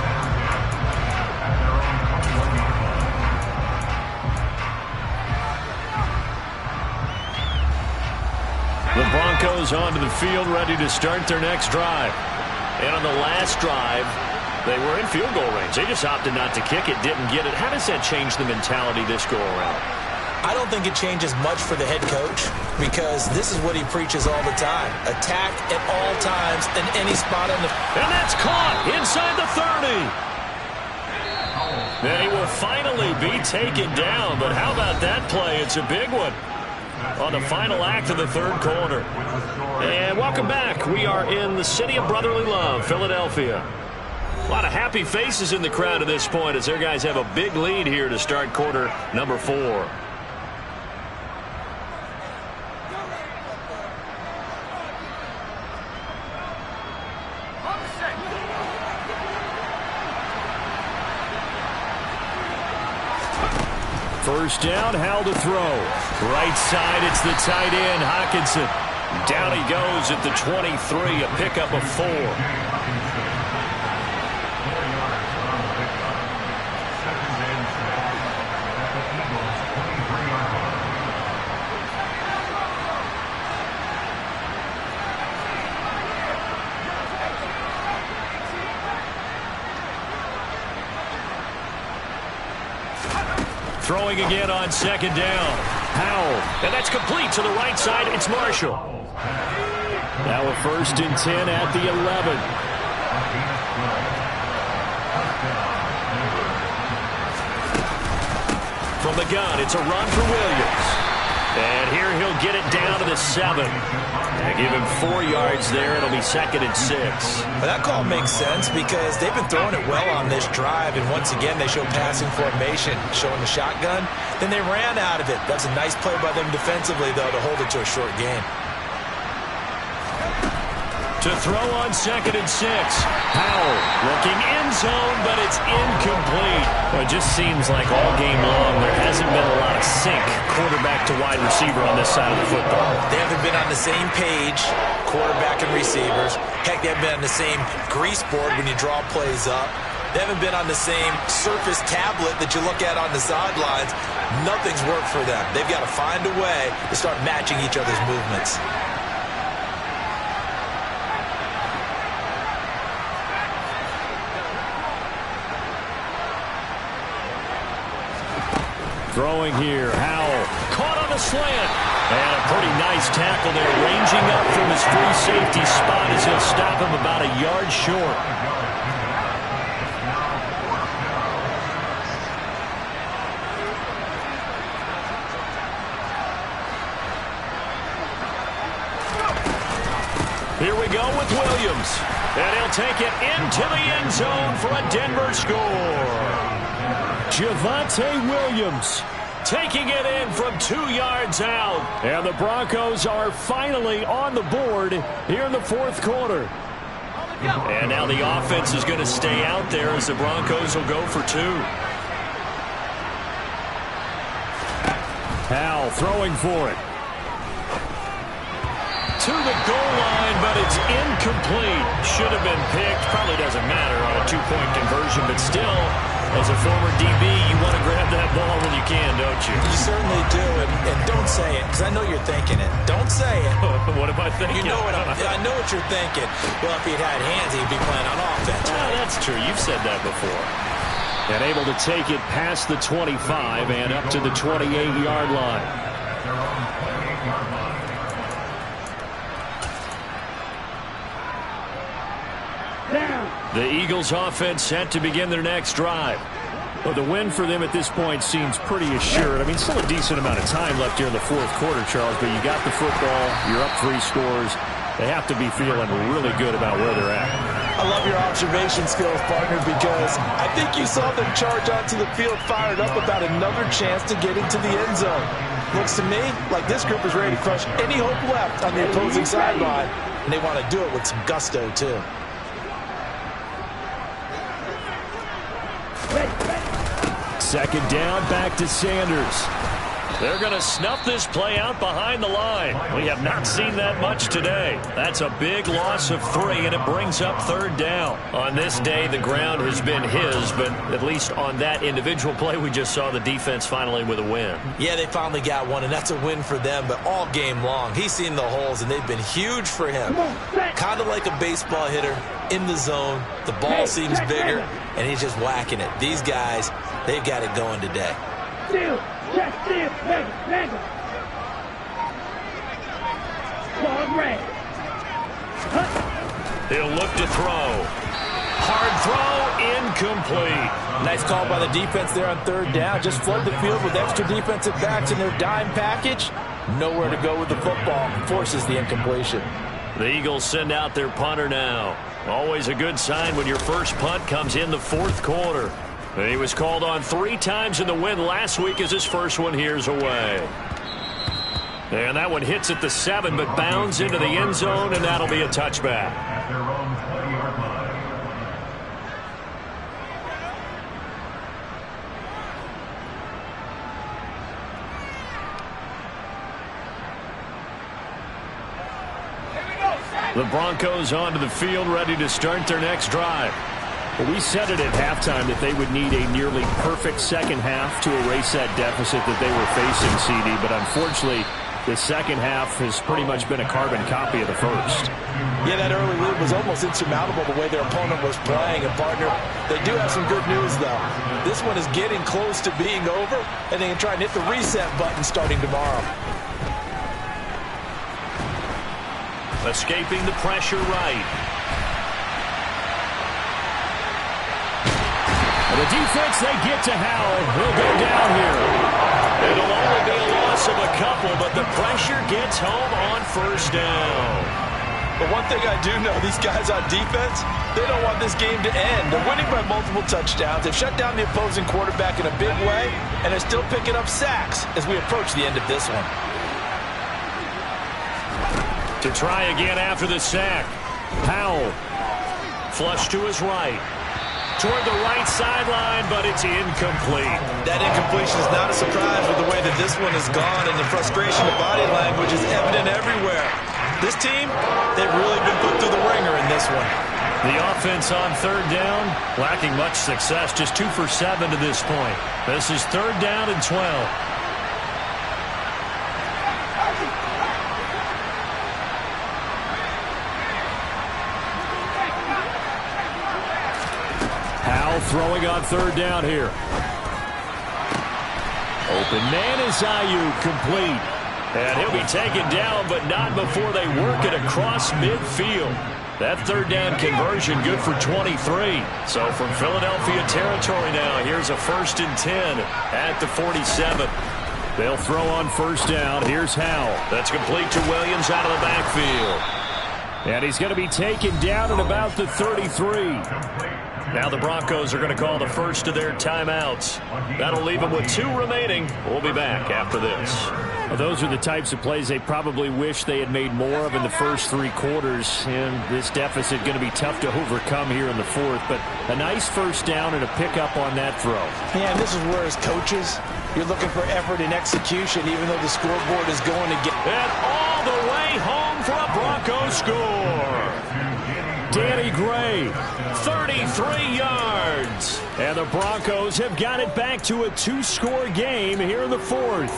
S1: The Broncos onto the field ready to start their next drive. And on the last drive, they were in field goal range. They just opted not to kick it, didn't get it. How does that change the mentality this go-around?
S2: I don't think it changes much for the head coach because this is what he preaches all the time. Attack at all times in any spot on the...
S1: And that's caught inside the 30. And he will finally be taken down. But how about that play? It's a big one on the final act of the 3rd quarter. And welcome back. We are in the city of brotherly love, Philadelphia. A lot of happy faces in the crowd at this point as their guys have a big lead here to start quarter number 4. First down, Howell to throw. Right side, it's the tight end, Hockenson. Down he goes at the 23, a pickup of 4. Throwing again on 2nd down. Howell. And that's complete to the right side. It's Marshall. Now a 1st and 10 at the 11. From the gun, it's a run for Williams. And here he'll get it down to the 7. And give him 4 yards there. It'll be 2nd and 6.
S2: Well, that call makes sense because they've been throwing it well on this drive, and once again they show passing formation, showing the shotgun. Then they ran out of it. That's a nice play by them defensively, though, to hold it to a short game.
S1: To throw on 2nd and 6. Howell looking end zone, but it's incomplete. Well, it just seems like all game long there hasn't been a lot of sync quarterback to wide receiver on this side of the football.
S2: They haven't been on the same page, quarterback and receivers. Heck, they haven't been on the same grease board when you draw plays up. They haven't been on the same surface tablet that you look at on the sidelines. Nothing's worked for them. They've got to find a way to start matching each other's movements.
S1: Throwing here, Howell. Caught on the slant. And a pretty nice tackle there, ranging up from his free safety spot as he'll stop him about a yard short. Here we go with Williams. And he'll take it into the end zone for a Denver score.
S4: Javonte Williams
S1: taking it in from 2 yards out.
S4: And the Broncos are finally on the board here in the fourth quarter.
S1: And now the offense is going to stay out there as the Broncos will go for 2.
S4: Howell throwing for it.
S1: To the goal line, but it's incomplete. Should have been picked. Probably doesn't matter on a 2-point conversion, but still, as a former DB, you want to grab that ball when you can, don't you?
S2: You certainly do, and don't say it, because I know you're thinking it. Don't say it.
S1: What am I thinking?
S2: You know what I know what you're thinking. Well, if he'd had hands, he'd be playing on offense.
S1: Right? That's true. You've said that before.
S4: And able to take it past the 25 and up to the 28-yard line. The Eagles offense set to begin their next drive. Well, the win for them at this point seems pretty assured. I mean, still a decent amount of time left here in the fourth quarter, Charles, but you got the football, you're up 3 scores. They have to be feeling really good about where they're at.
S2: I love your observation skills, partner, because I think you saw them charge onto the field fired up about another chance to get into the end zone. Looks to me like this group is ready to crush any hope left on the opposing sideline, and they want to do it with some gusto, too.
S4: Second down, back to Sanders.
S1: They're going to snuff this play out behind the line. We have not seen that much today. That's a big loss of 3, and it brings up third down. On this day, the ground has been his, but at least on that individual play, we just saw the defense finally with a win.
S2: Yeah, they finally got one, and that's a win for them, but all game long, he's seen the holes, and they've been huge for him. Kind of like a baseball hitter in the zone. The ball seems bigger, and he's just whacking it. These guys, they've got it going today.
S3: Steal. Check, steal. Mega. Ball red.
S1: He'll look to throw. Hard throw, incomplete.
S2: Nice call by the defense there on third down. Just flood the field with extra defensive backs in their dime package. Nowhere to go with the football. Forces the incompletion.
S1: The Eagles send out their punter now. Always a good sign when your first punt comes in the fourth quarter. He was called on 3 times in the win last week as his first one here's away. And that one hits at the 7, but bounds into the end zone, and that'll be a touchback. The Broncos onto the field, ready to start their next drive.
S4: Well, we said it at halftime that they would need a nearly perfect second half to erase that deficit that they were facing, CD. But unfortunately, the second half has pretty much been a carbon copy of the first.
S2: Yeah, that early lead was almost insurmountable the way their opponent was playing. And, partner, they do have some good news, though. This one is getting close to being over, and they can try and hit the reset button starting tomorrow.
S1: Escaping the pressure right.
S4: The defense, they get to Howell. He'll go down here.
S1: It'll only be a loss of a couple, but the pressure gets home on first down.
S2: But one thing I do know, these guys on defense, they don't want this game to end. They're winning by multiple touchdowns. They've shut down the opposing quarterback in a big way, and they're still picking up sacks as we approach the end of this one.
S1: To try again after the sack.
S4: Howell.
S1: Flush to his right. Toward the right sideline, but it's incomplete.
S2: That incompletion is not a surprise with the way that this one has gone, and the frustration of body language is evident everywhere. This team, they've really been put through the ringer in this one.
S1: The offense on third down, lacking much success, just 2 for 7 to this point. This is third down and 12.
S4: Throwing on third down here. Open man is Ayuk, complete.
S1: And he'll be taken down, but not before they work it across midfield. That third down conversion good for 23. So from Philadelphia territory now, here's a 1st and 10 at the 47.
S4: They'll throw on first down. Here's Howell.
S1: That's complete to Williams out of the backfield. And he's going to be taken down at about the 33. Now the Broncos are going to call the first of their timeouts. That'll leave them with 2 remaining. We'll be back after this.
S4: Well, those are the types of plays they probably wish they had made more of in the first 3 quarters. And this deficit going to be tough to overcome here in the 4th. But a nice first down and a pickup on that throw.
S2: Yeah, and this is where as coaches, you're looking for effort and execution, even though the scoreboard is going to get...
S1: And all the way home for a Broncos score. Danny Gray, 33 yards. And the Broncos have got it back to a 2-score game here in the 4th.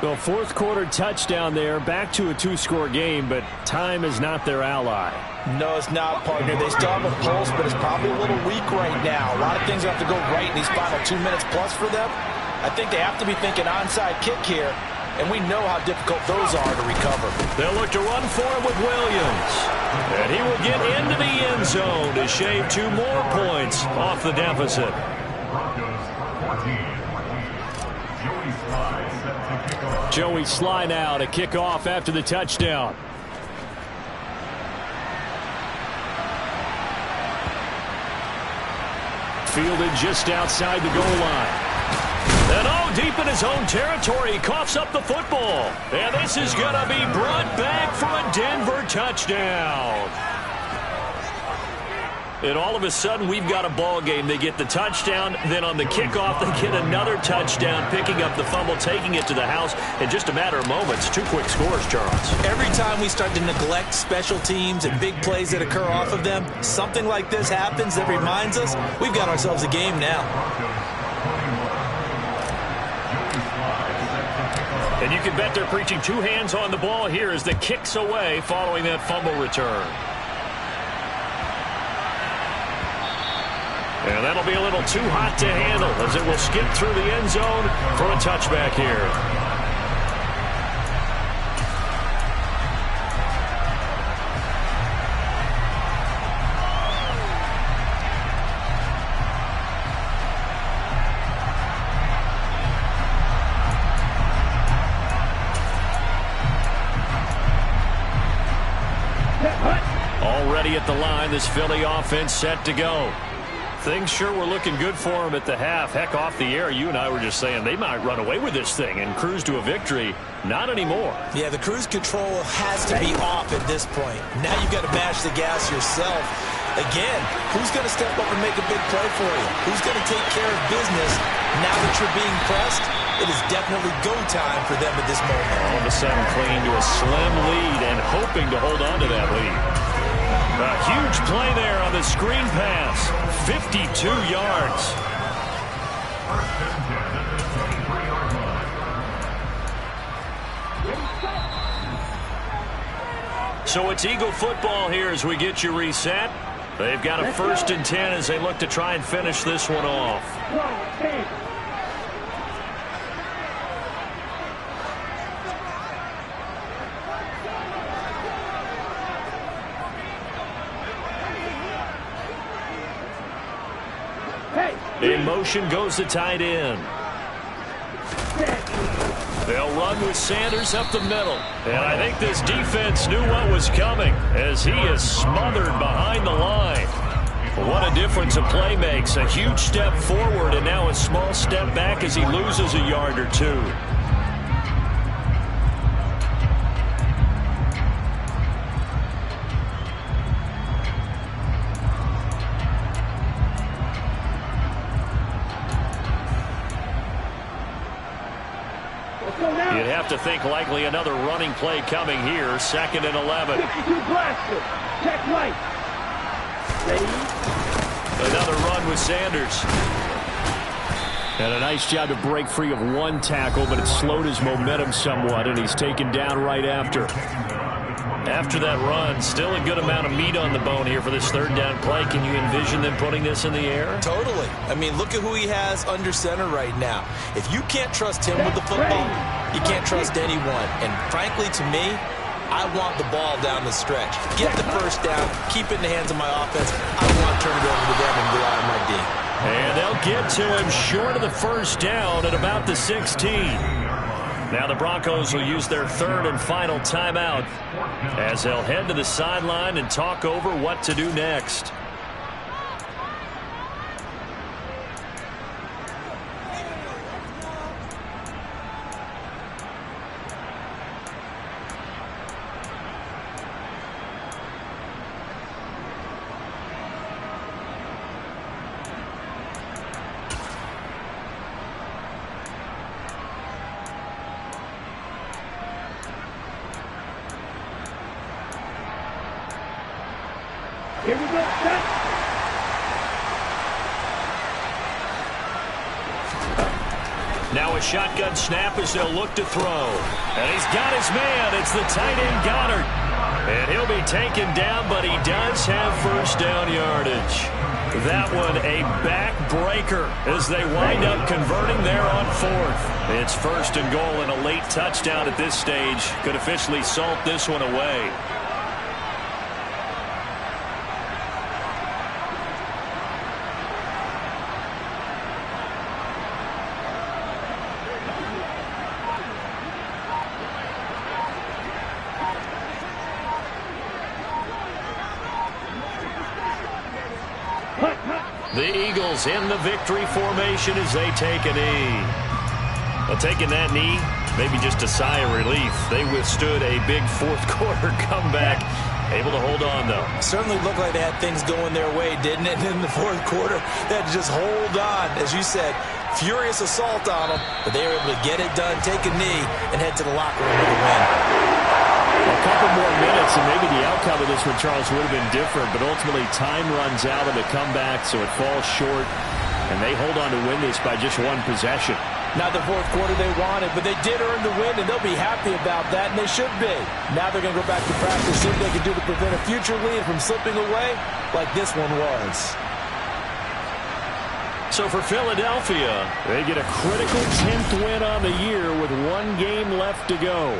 S1: Well, 4th quarter touchdown there, back to a 2-score game, but time is not their ally.
S2: No, it's not, partner. They still have a pulse, but it's probably a little weak right now. A lot of things have to go right in these final 2 minutes plus for them. I think they have to be thinking onside kick here, and we know how difficult those are to recover.
S1: They'll look to run for it with Williams. And he will get into the end zone to shave 2 more points off the deficit.
S4: Joey Sly now to kick off after the touchdown. Fielded just outside the goal line.
S1: And deep in his own territory, he coughs up the football. And this is going to be brought back for a Denver touchdown. And all of a sudden, we've got a ball game. They get the touchdown. Then on the kickoff, they get another touchdown, picking up the fumble, taking it to the house in just a matter of moments. 2 quick scores, Charles.
S2: Every time we start to neglect special teams and big plays that occur off of them, something like this happens that reminds us we've got ourselves a game now.
S1: And you can bet they're preaching 2 hands on the ball here as the kick's away following that fumble return. And that'll be a little too hot to handle as it will skip through the end zone for a touchback here. Already at the line, this Philly offense set to go. Things sure were looking good for them at the half. Heck, off the air, you and I were just saying they might run away with this thing and cruise to a victory. Not anymore.
S2: Yeah, the cruise control has to be off at this point. Now you've got to mash the gas yourself. Again, who's going to step up and make a big play for you? Who's going to take care of business now that you're being pressed? It is definitely go time for them at this moment.
S1: All of a sudden clinging to a slim lead and hoping to hold on to that lead. A huge play there on the screen pass. 52 yards. So it's Eagle football here as we get you reset. They've got a 1st and 10 as they look to try and finish this one off. In motion goes the tight end. They'll run with Sanders up the middle. And I think this defense knew what was coming as he is smothered behind the line. What a difference a play makes. A huge step forward and now a small step back as he loses a yard or 2. You'd have to think likely another running play coming here. 2nd and 11.
S3: 52 blaster. Check right. Ready?
S1: Another run with Sanders.
S4: And a nice job to break free of 1 tackle, but it slowed his momentum somewhat, and he's taken down right after.
S1: After that run, still a good amount of meat on the bone here for this 3rd down play. Can you envision them putting this in the air?
S2: Totally. I mean, look at who he has under center right now. If you can't trust him with the football, you can't trust anyone. And frankly, to me, I want the ball down the stretch. Get the 1st down, keep it in the hands of my offense. I don't want to turn it over to them and rely on my D.
S1: And they'll get to him short of the 1st down at about the 16. Now the Broncos will use their third and final timeout as they'll head to the sideline and talk over what to do next.
S3: Here we go, set.
S1: Now a shotgun snap as they'll look to throw. And he's got his man. It's the tight end Goddard. And he'll be taken down, but he does have first down yardage. That one a backbreaker as they wind up converting there on fourth. It's first and goal and a late touchdown at this stage. Could officially salt this one away. The Eagles in the victory formation as they take a knee. Well, taking that knee, maybe just a sigh of relief. They withstood a big fourth quarter comeback. Able to hold on, though.
S2: Certainly looked like they had things going their way, didn't it? In the fourth quarter, they had to just hold on. As you said, furious assault on them, but they were able to get it done, take a knee, and head to the locker room with a win.
S4: A couple more minutes, and maybe the outcome of this one, Charles, would have been different, but ultimately time runs out of the comeback, so it falls short, and they hold on to win this by just one possession.
S2: Not the fourth quarter they wanted, but they did earn the win, and they'll be happy about that, and they should be. Now they're going to go back to practice, see what they can do to prevent a future lead from slipping away like this one was.
S1: So for Philadelphia,
S4: they get a critical 10th win on the year with one game left to go.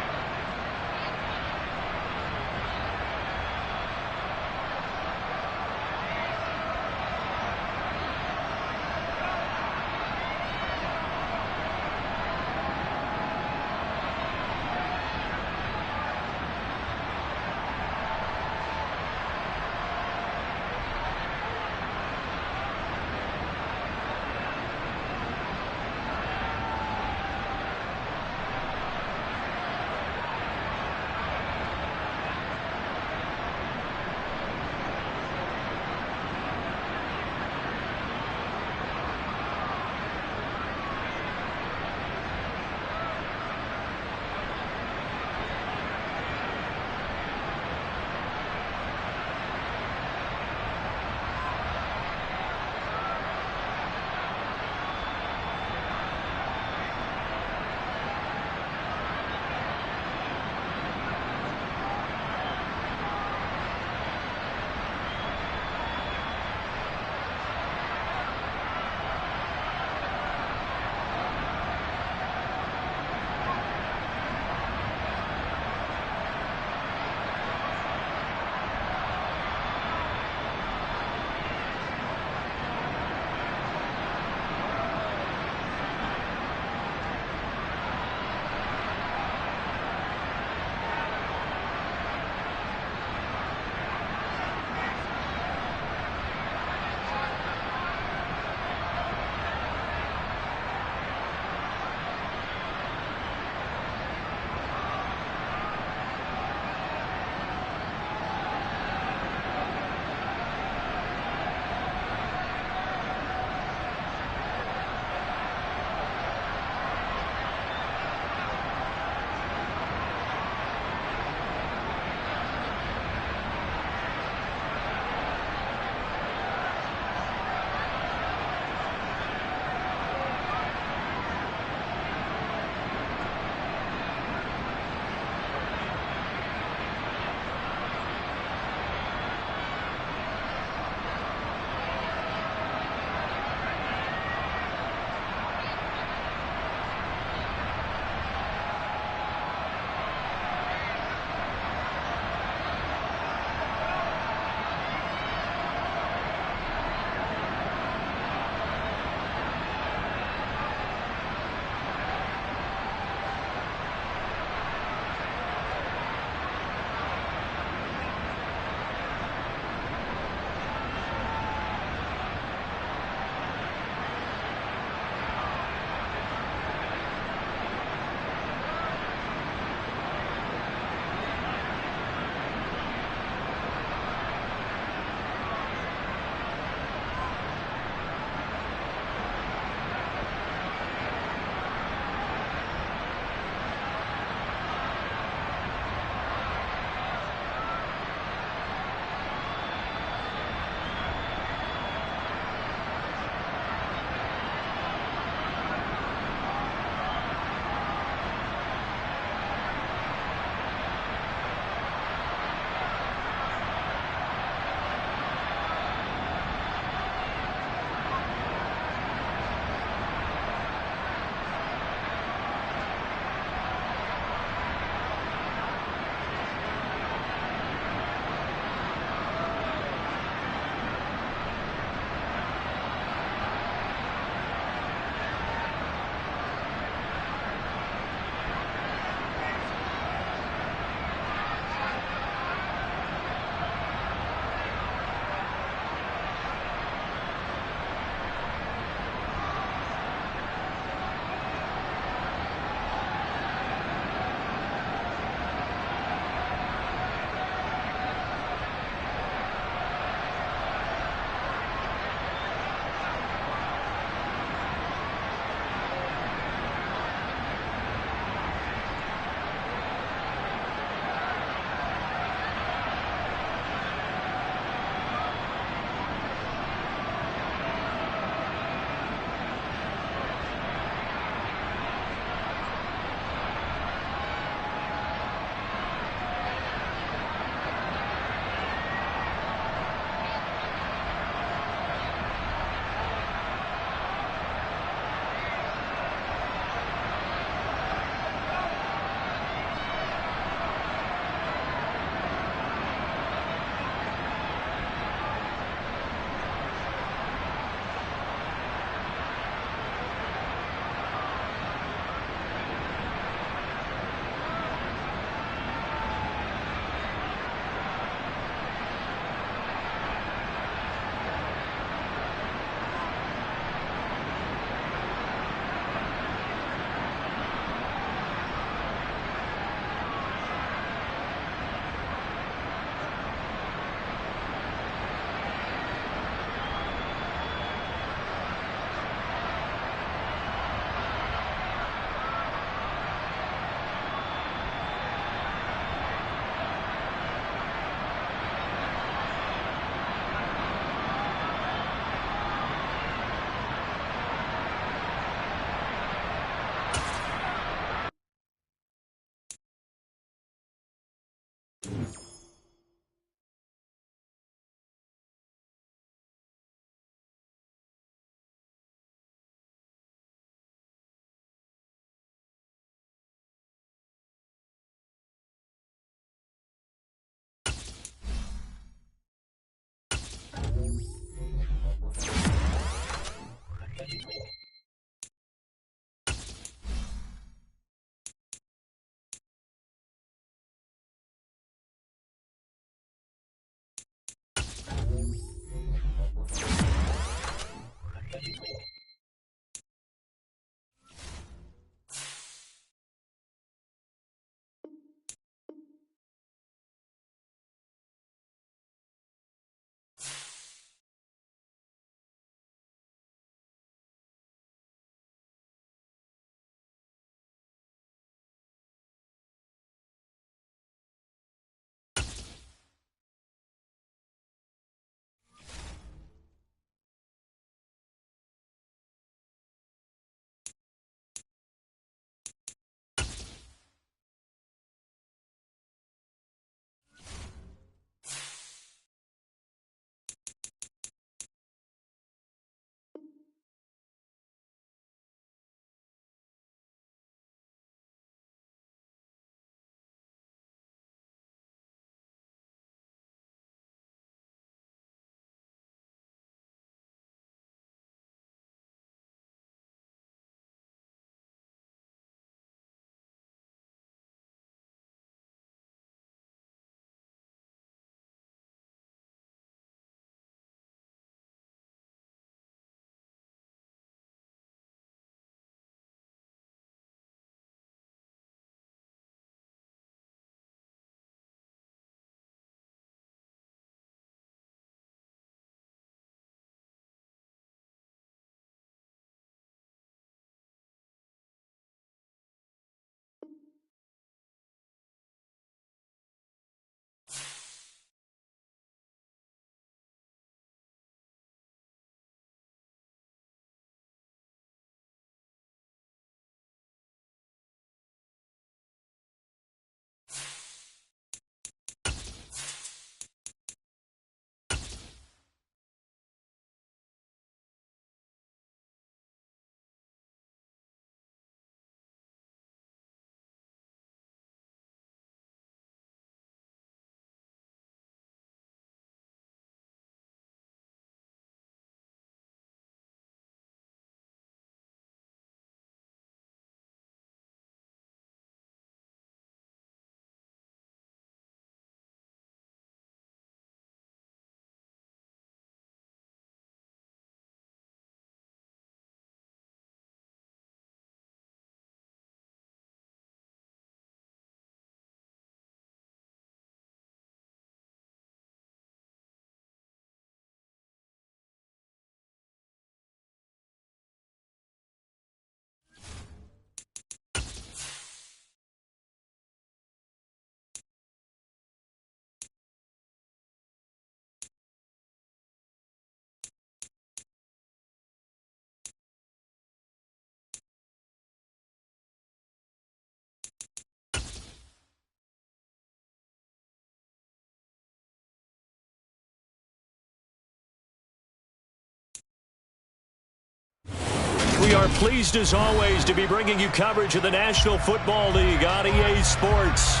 S1: We are pleased, as always, to be bringing you coverage of the National Football League on EA Sports.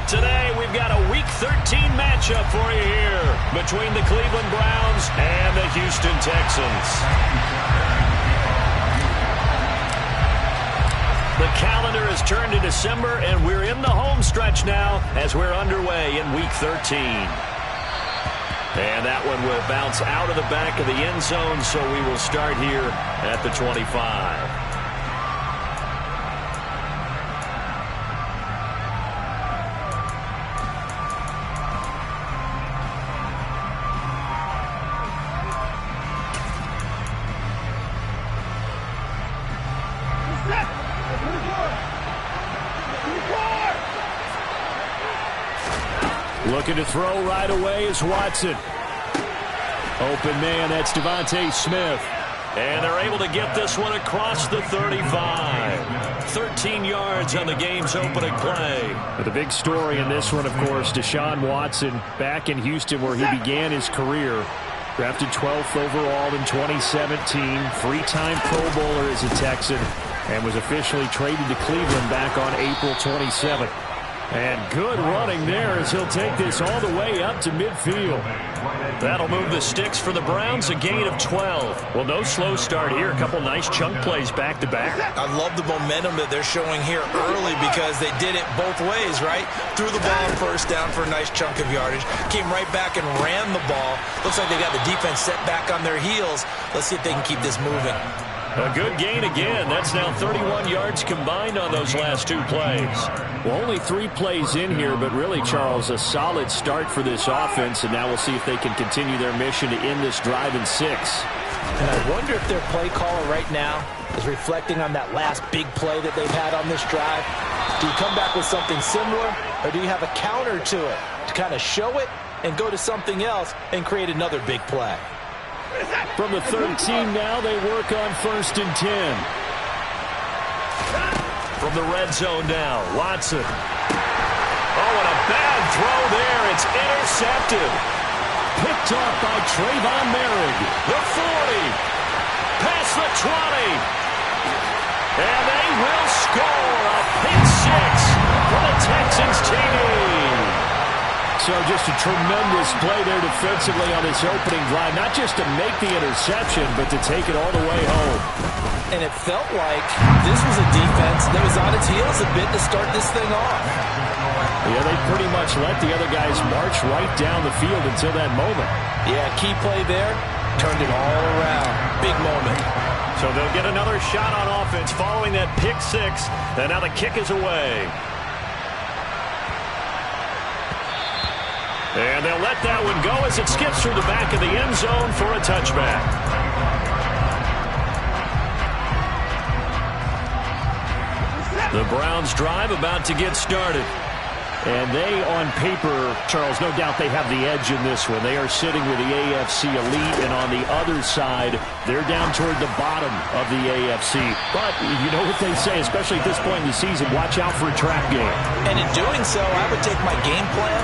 S1: Today, we've got a Week 13 matchup for you here between the Cleveland Browns and the Houston Texans. The calendar has turned to December, and we're in the home stretch now as we're underway in Week 13. And that one will bounce out of the back of the end zone, so we will start here at the 25.
S4: Looking to throw right away is Watson. Open man, that's Devontae Smith.
S1: And they're able to get this one across the 35. 13 yards on the game's opening play.
S4: But the big story in this one, of course, Deshaun Watson back in Houston where he began his career. Drafted 12th overall in 2017. Three-time Pro Bowler as a Texan. And was officially traded to Cleveland back on April 27th. And good running there as he'll take this all the way up to midfield.
S1: That'll move the sticks for the Browns, a gain of 12. Well, no slow start here. A couple nice chunk plays back-to-back.
S2: I love the momentum that they're showing here early because they did it both ways, right? Threw the ball on first down for a nice chunk of yardage. Came right back and ran the ball. Looks like they got the defense set back on their heels. Let's see if they can keep this moving.
S1: A good gain again. That's now 31 yards combined on those last two plays.
S4: Well, only 3 plays in here, but really, Charles, a solid start for this offense, and now we'll see if they can continue their mission to end this drive in 6.
S2: And I wonder if their play caller right now is reflecting on that last big play that they've had on this drive. Do you come back with something similar, or do you have a counter to it to kind of show it and go to something else and create another big play?
S4: From the 13 now, they work on 1st and 10.
S1: From the red zone now, Watson. Oh, and a bad throw there. It's intercepted.
S4: Picked off by Trayvon Merrick.
S1: The 40. Past the 20. And they will score a pick 6 for the Texans TD.
S4: So just a tremendous play there defensively on this opening drive. Not just to make the interception, but to take it all the way home.
S2: And it felt like this was a defense that was on its heels a bit to start this thing off.
S4: Yeah, they pretty much let the other guys march right down the field until that moment.
S2: Yeah, key play there. Turned it all around. Big moment.
S1: So they'll get another shot on offense following that pick 6. And now the kick is away. And they'll let that one go as it skips through the back of the end zone for a touchback. The Browns drive about to get started.
S4: And they, on paper, Charles, no doubt they have the edge in this one. They are sitting with the AFC elite, and on the other side, they're down toward the bottom of the AFC. But you know what they say, especially at this point in the season, watch out for a trap game.
S2: And in doing so, I would take my game plan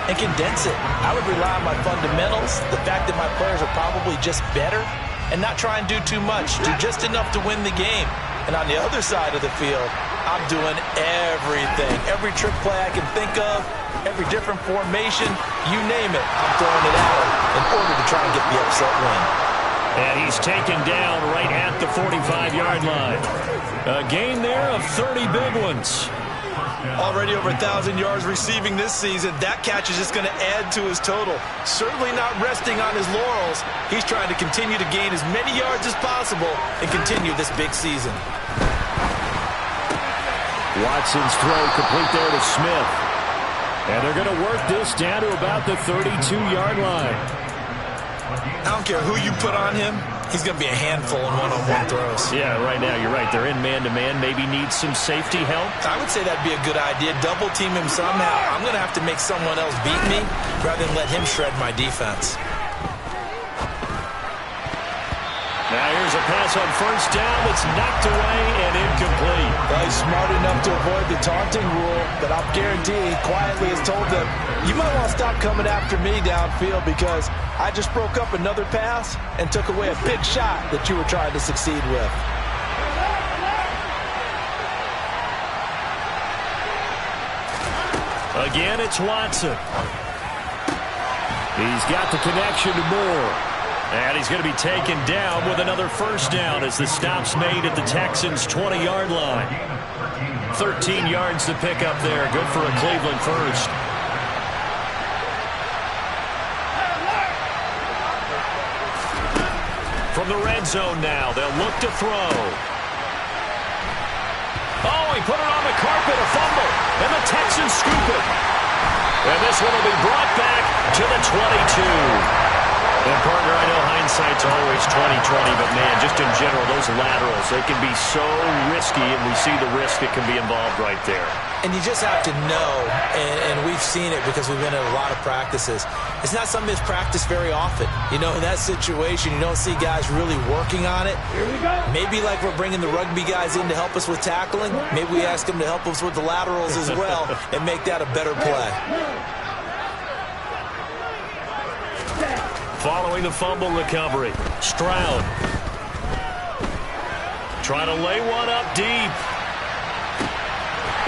S2: and condense it. I would rely on my fundamentals, the fact that my players are probably just better, and not try and do too much, do just enough to win the game. And on the other side of the field, I'm doing everything. Every trick play I can think of, every different formation, you name it, I'm throwing it at him in order to try and get the upset win.
S1: And he's taken down right at the 45-yard line. A gain there of 30 big ones.
S2: Already over 1,000 yards receiving this season. That catch is just going to add to his total. Certainly not resting on his laurels. He's trying to continue to gain as many yards as possible and continue this big season.
S4: Watson's throw complete there to Smith. And they're going to work this down to about the 32-yard line.
S2: I don't care who you put on him. He's going to be a handful in one-on-one throws.
S1: Yeah, right now, you're right. They're in man-to-man. Maybe needs some safety help.
S2: I would say that'd be a good idea. Double team him somehow. I'm going to have to make someone else beat me rather than let him shred my defense.
S1: Now here's a pass on first down that's knocked away and incomplete.
S2: Well, he's smart enough to avoid the taunting rule, but I'll guarantee he quietly has told them, you might want to stop coming after me downfield because I just broke up another pass and took away a big shot that you were trying to succeed with.
S1: Again, it's Watson.
S4: He's got the connection to Moore.
S1: And he's going to be taken down with another first down as the stop's made at the Texans' 20-yard line. 13 yards to pick up there. Good for a Cleveland first. From the red zone now, they'll look to throw. Oh, he put it on the carpet, a fumble, and the Texans scoop it. And this one will be brought back to the 22. And, partner, I know hindsight's always 20/20, but, man, just in general, those laterals, they can be so risky, and we see the risk that can be involved right there.
S2: And you just have to know, and we've seen it because we've been at a lot of practices, it's not something that's practiced very often. You know, in that situation, you don't see guys really working on it.
S3: Here we go.
S2: Maybe like we're bringing the rugby guys in to help us with tackling, maybe we ask them to help us with the laterals as well and make that a better play.
S1: Following the fumble recovery, Stroud trying to lay one up deep.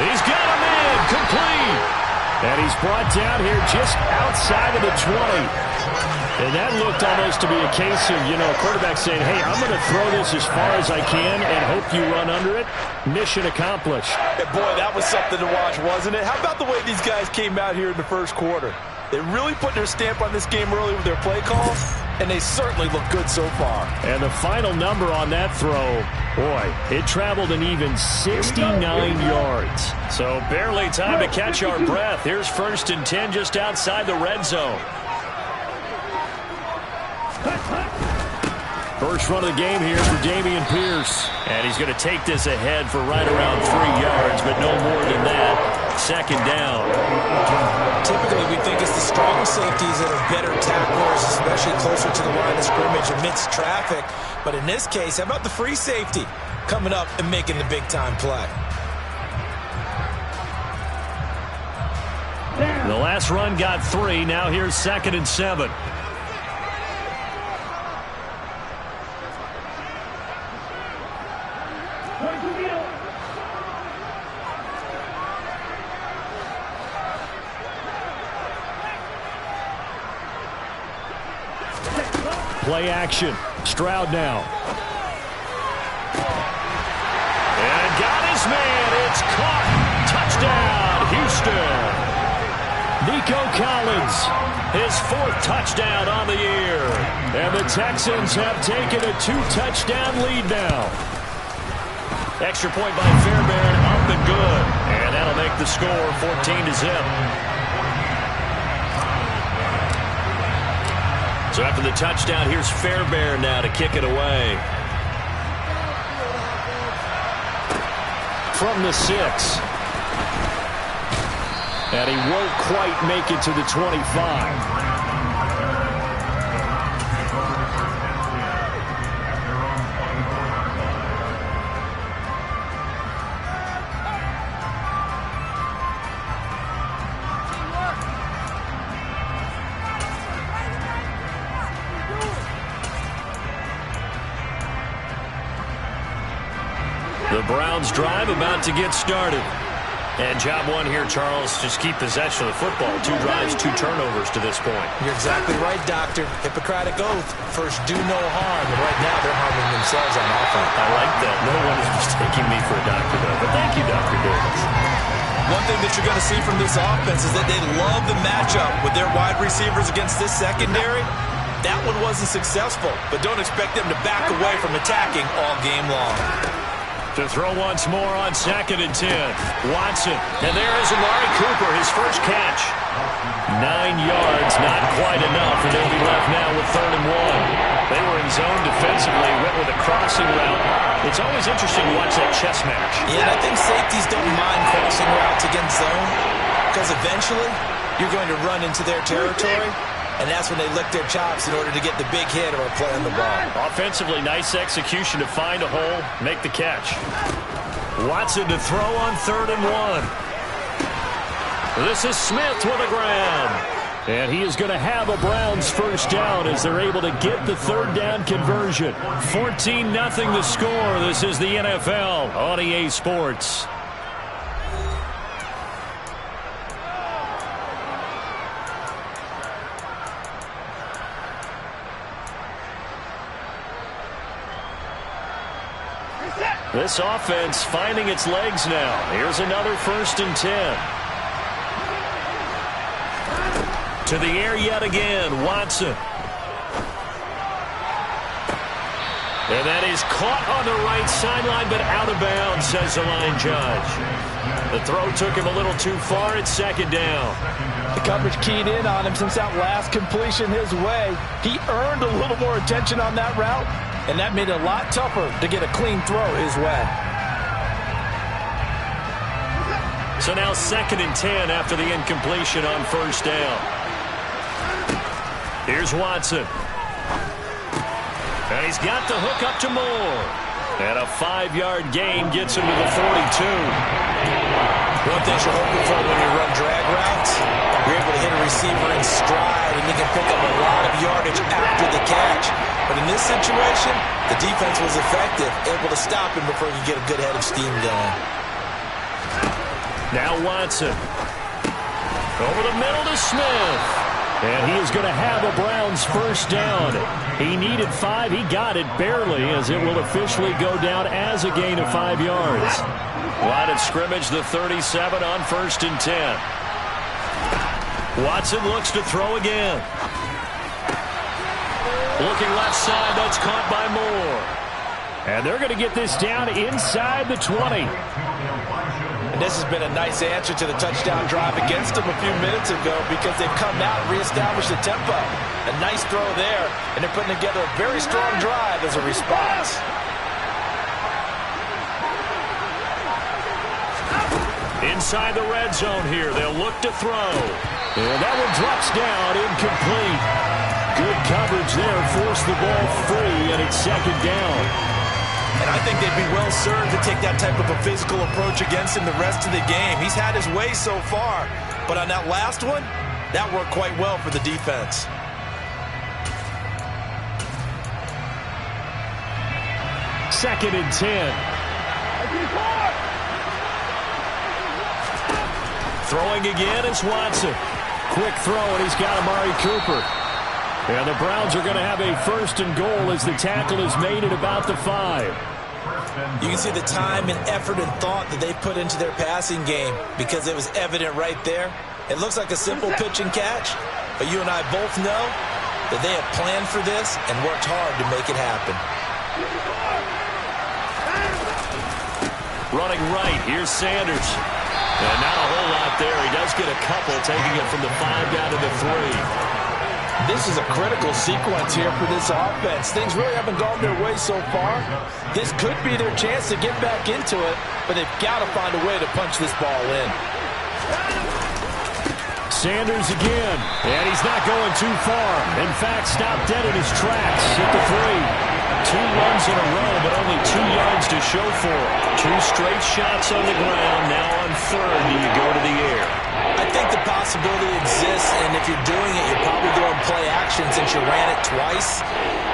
S1: He's got him in, complete.
S4: And he's brought down here just outside of the 20. And that looked almost to be a case of, a quarterback saying, hey, I'm going to throw this as far as I can and hope you run under it. Mission accomplished.
S2: And boy, that was something to watch, wasn't it? How about the way these guys came out here in the first quarter? They really put their stamp on this game early with their play calls, and they certainly look good so far.
S4: And the final number on that throw, boy, it traveled an even 69 yards.
S1: So barely time to catch our breath. Here's 1st and 10 just outside the red zone.
S4: First run of the game here for Dameon Pierce.
S1: And he's going to take this ahead for right around 3 yards, but no more than that. 2nd down.
S2: Typically, we think it's the strong safeties that are better tacklers, especially closer to the line of scrimmage amidst traffic. But in this case, how about the free safety coming up and making the big-time play?
S1: The last run got 3. Now here's 2nd and 7.
S4: Play action. Stroud now.
S1: And got his man. It's caught. Touchdown, Houston.
S4: Nico Collins,
S1: his 4th touchdown on the year.
S4: And the Texans have taken a 2-touchdown lead now.
S1: Extra point by Fairbairn, up and good. And that'll make the score 14-0. So after the touchdown, here's Fairbairn now to kick it away.
S4: From the 6. And he won't quite make it to the 25.
S1: The Browns drive about to get started. And job one here, Charles, just keep possession of the football. 2 drives, 2 turnovers to this point.
S2: You're exactly right, Doctor. Hippocratic oath. First, do no harm. And right now, they're harming themselves on offense.
S1: I like that. No one is mistaking me for a doctor, though. But thank you, Dr. Davis.
S2: One thing that you're going to see from this offense is that they love the matchup with their wide receivers against this secondary. That one wasn't successful, but don't expect them to back away from attacking all game long.
S1: To throw once more on 2nd and 10. Watson. And there is Amari Cooper, his first catch. 9 yards, not quite enough, and they'll be left now with 3rd and 1. They were in zone defensively, went with a crossing route. It's always interesting to watch that chess match.
S2: Yeah, and I think safeties don't mind crossing routes against zone, because eventually you're going to run into their territory. And that's when they lick their chops in order to get the big hit or a play on the ball.
S1: Offensively, nice execution to find a hole, make the catch. Watson to throw on 3rd and 1. This is Smith with the ground.
S4: And he is going to have a Browns first down as they're able to get the 3rd down conversion.
S1: 14-0 the score. This is the NFL on EA Sports. This offense finding its legs now. Here's another 1st and 10. To the air yet again, Watson. And that is caught on the right sideline, but out of bounds, says the line judge. The throw took him a little too far. It's 2nd down.
S5: The coverage keyed in on him since that last completion his way. He earned a little more attention on that route, and that made it a lot tougher to get a clean throw his way.
S1: So now 2nd and 10 after the incompletion on 1st down. Here's Watson. And he's got the hook up to Moore. And a 5-yard gain gets him to the 42.
S2: One thing you're hoping for when you run drag routes, you're able to hit a receiver in stride, and you can pick up a lot of yardage after the catch. But in this situation, the defense was effective, able to stop him before he could get a good head of steam going.
S1: Now Watson. Over the middle to Smith. And he is going to have a Browns first down. He needed 5. He got it barely, as it will officially go down as a gain of 5 yards. Line of scrimmage, the 37 on 1st and 10. Watson looks to throw again. Looking left side, that's caught by Moore. And they're going to get this down inside the 20.
S5: And this has been a nice answer to the touchdown drive against them a few minutes ago, because they've come out and reestablished the tempo. A nice throw there, and they're putting together a very strong drive as a response.
S1: Inside the red zone here, they'll look to throw. And that one drops down, incomplete. Good coverage there, forced the ball free, and it's 2nd down.
S2: And I think they'd be well served to take that type of a physical approach against him the rest of the game. He's had his way so far, but on that last one, that worked quite well for the defense.
S1: Second and 10. Throwing again is Watson. Quick throw, and he's got Amari Cooper. And the Browns are going to have a 1st and goal as the tackle is made at about the 5.
S2: You can see the time and effort and thought that they put into their passing game, because it was evident right there. It looks like a simple pitch and catch, but you and I both know that they have planned for this and worked hard to make it happen.
S1: Running right, here's Sanders. And not a whole lot there. He does get a couple, taking it from the 5 down to the 3.
S5: This is a critical sequence here for this offense. Things really haven't gone their way so far. This could be their chance to get back into it, but they've got to find a way to punch this ball in.
S1: Sanders again, and he's not going too far. In fact, stopped dead in his tracks at the 3. 2 runs in a row, but only 2 yards to show for it. 2 straight shots on the ground. Now on 3rd, do you go to the air?
S2: I think the possibility exists, and if you're doing it, you're probably going play action since you ran it twice.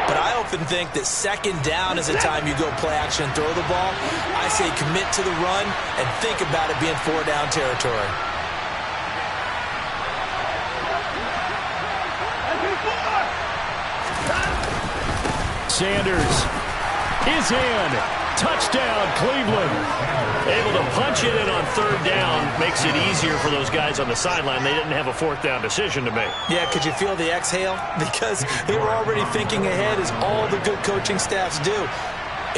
S2: But I often think that 2nd down is the time you go play action and throw the ball. I say commit to the run and think about it being 4 down territory.
S1: Sanders is in. Touchdown, Cleveland. Able to punch it in on 3rd down. Makes it easier for those guys on the sideline. They didn't have a 4th down decision to make.
S2: Yeah, could you feel the exhale? Because they were already thinking ahead, as all the good coaching staffs do.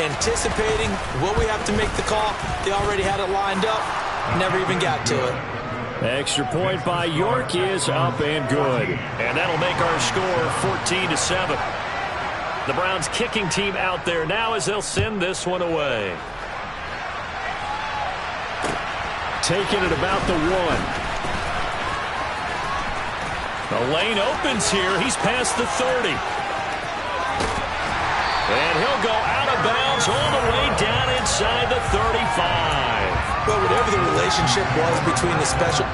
S2: Anticipating, will we have to make the call? They already had it lined up. Never even got to it.
S1: Extra point by York is up and good. And that'll make our score 14-7. The Browns kicking team out there now as they'll send this one away. Taking it about the 1. The lane opens here. He's past the 30. And he'll go out of bounds all the way down inside the 35.
S2: But whatever the relationship was between the special...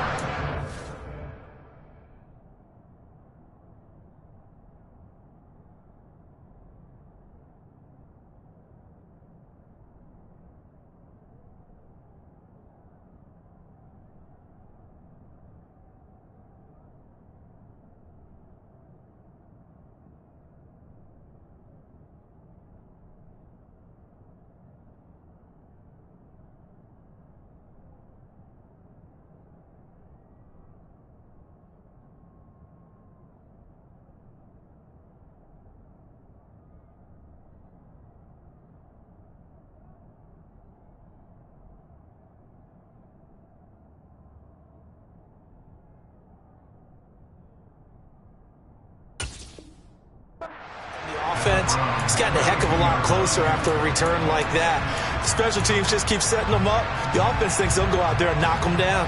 S2: It's gotten a heck of a lot closer after a return like that. The special teams just keep setting them up. The offense thinks they'll go out there and knock them down.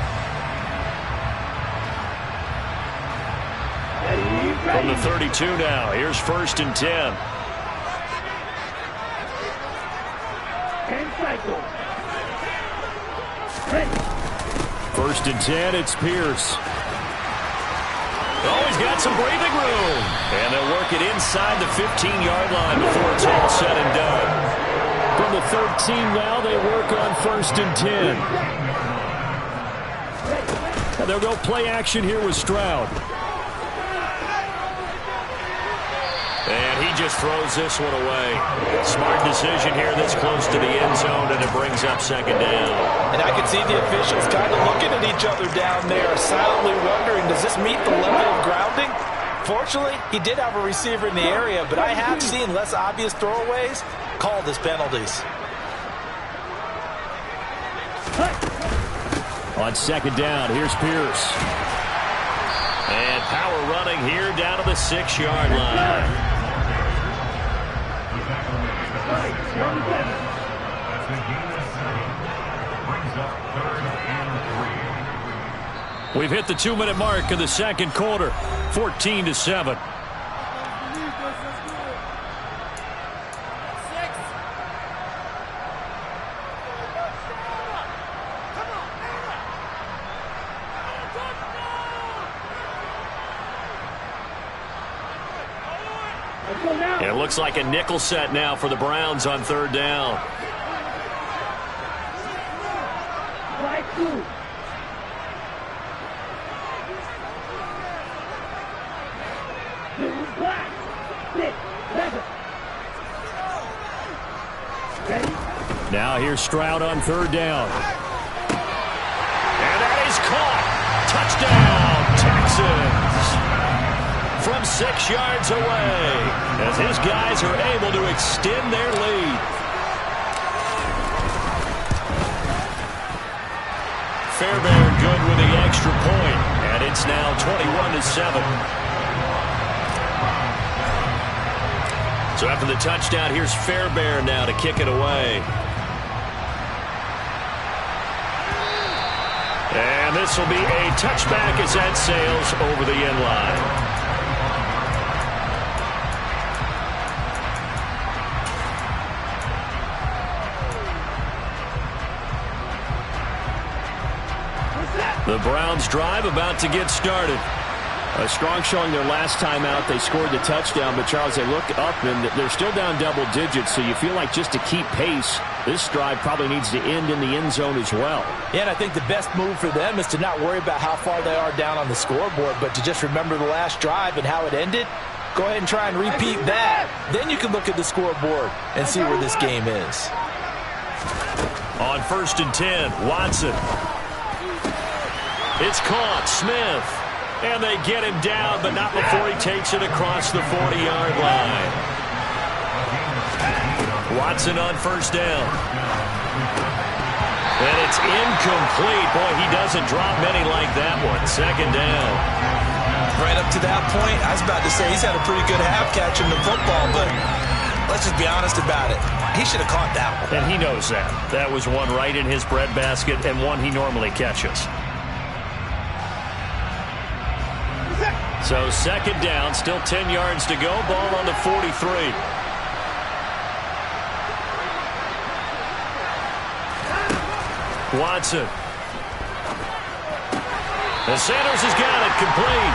S1: From the 32 now, here's 1st and 10. First and 10, it's Pierce. Oh, he's got some breathing room. And they'll work it inside the 15-yard line before it's all said and done. From the 13 now, they work on 1st and 10. And they'll go play action here with Stroud. And he just throws this one away. Smart decision here this close to the end zone, and it brings up second down.
S5: And I can see the officials kind of looking at each other down there, silently wondering, does this meet the level of grounding? Fortunately, he did have a receiver in the area, but I have seen less obvious throwaways called as penalties.
S1: On second down, here's Pierce. And power running here down to the 6-yard line. We've hit the 2-minute mark of the second quarter, 14-7. It looks like a nickel set now for the Browns on third down. Now here's Stroud on third down. And that is caught. Touchdown, Texans. From 6 yards away, as his guys are able to extend their lead. Fairbairn good with the extra point, and it's now 21-7. So after the touchdown, here's Fairbairn now to kick it away. And this will be a touchback as that sails over the end line. The Browns drive about to get started. A strong showing their last time out. They scored the touchdown, but Charles, they look up and they're still down double digits, so you feel like just to keep pace, this drive probably needs to end in the end zone as well.
S5: Yeah, and I think the best move for them is to not worry about how far they are down on the scoreboard, but to just remember the last drive and how it ended. Go ahead and try and repeat that. Then you can look at the scoreboard and see where this game is.
S1: On 1st and 10, Watson. It's caught, Smith. And they get him down, but not before he takes it across the 40-yard line. Watson on 1st down. And it's incomplete. Boy, he doesn't drop many like that one. 2nd down.
S5: Right up to that point, I was about to say he's had a pretty good half catching the football, but let's just be honest about it. He should have caught that one.
S1: And he knows that. That was one right in his breadbasket and one he normally catches. So 2nd down, still 10 yards to go. Ball on the 43. Watson. And Sanders has got it complete.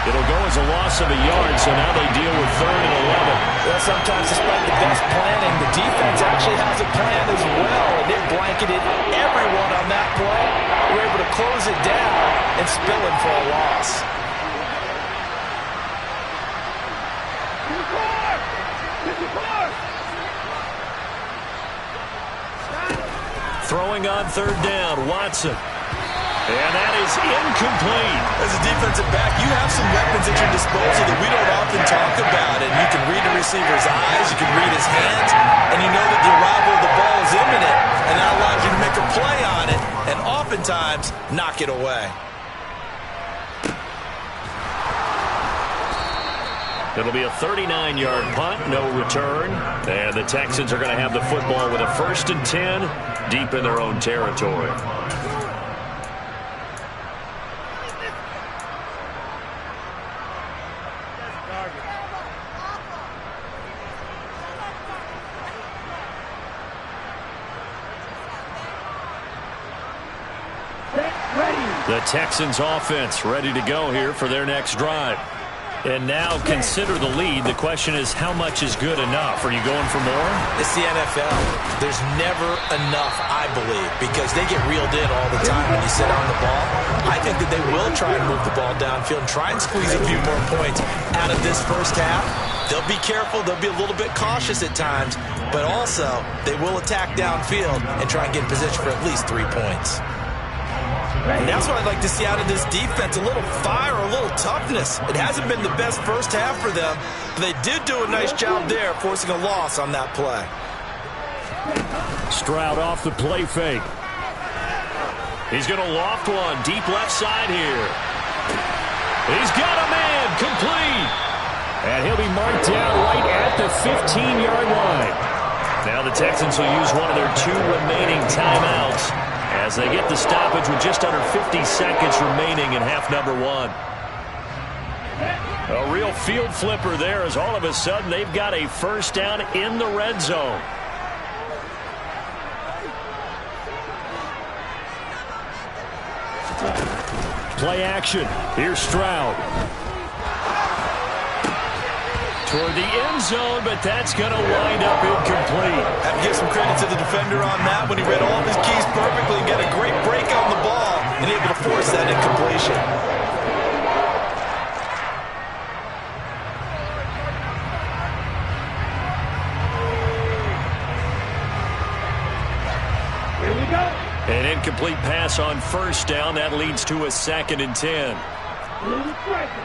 S1: It'll go as a loss of a yard, so now they deal with 3rd and 11.
S5: Well, sometimes despite the best planning, the defense actually has a plan as well, and they blanketed everyone on that play. We're able to close it down and spill it for a loss.
S1: Throwing on 3rd down, Watson. And that is incomplete.
S5: As a defensive back, you have some weapons at your disposal that we don't often talk about. And you can read the receiver's eyes, you can read his hands, and you know that the arrival of the ball is imminent. And that allows you to make a play on it, and oftentimes knock it away.
S1: It'll be a 39-yard punt, no return. And the Texans are going to have the football with a 1st and 10 deep in their own territory. The Texans offense ready to go here for their next drive. And now consider the lead. The question is, how much is good enough? Are you going for more?
S2: It's the NFL. There's never enough, I believe, because they get reeled in all the time when you sit on the ball. I think that they will try and move the ball downfield and try and squeeze a few more points out of this first half. They'll be careful. They'll be a little bit cautious at times, but also they will attack downfield and try and get in position for at least 3 points. And that's what I'd like to see out of this defense, a little fire, a little toughness. It hasn't been the best first half for them, but they did do a nice job there, forcing a loss on that play.
S1: Stroud off the play fake. He's going to loft one, deep left side here. He's got a man, complete. And he'll be marked down right at the 15-yard line. Now the Texans will use one of their 2 remaining timeouts as they get the stoppage with just under 50 seconds remaining in half number 1. A real field flipper there as all of a sudden they've got a first down in the red zone. Play action. Here's Stroud. Toward the end zone, but that's going to wind up incomplete.
S5: I have to give some credit to the defender on that when he read all of his keys perfectly and got a great break on the ball and able to force that incompletion.
S3: Here we go.
S1: An incomplete pass on first down. That leads to a 2nd and 10.
S3: Blue striker.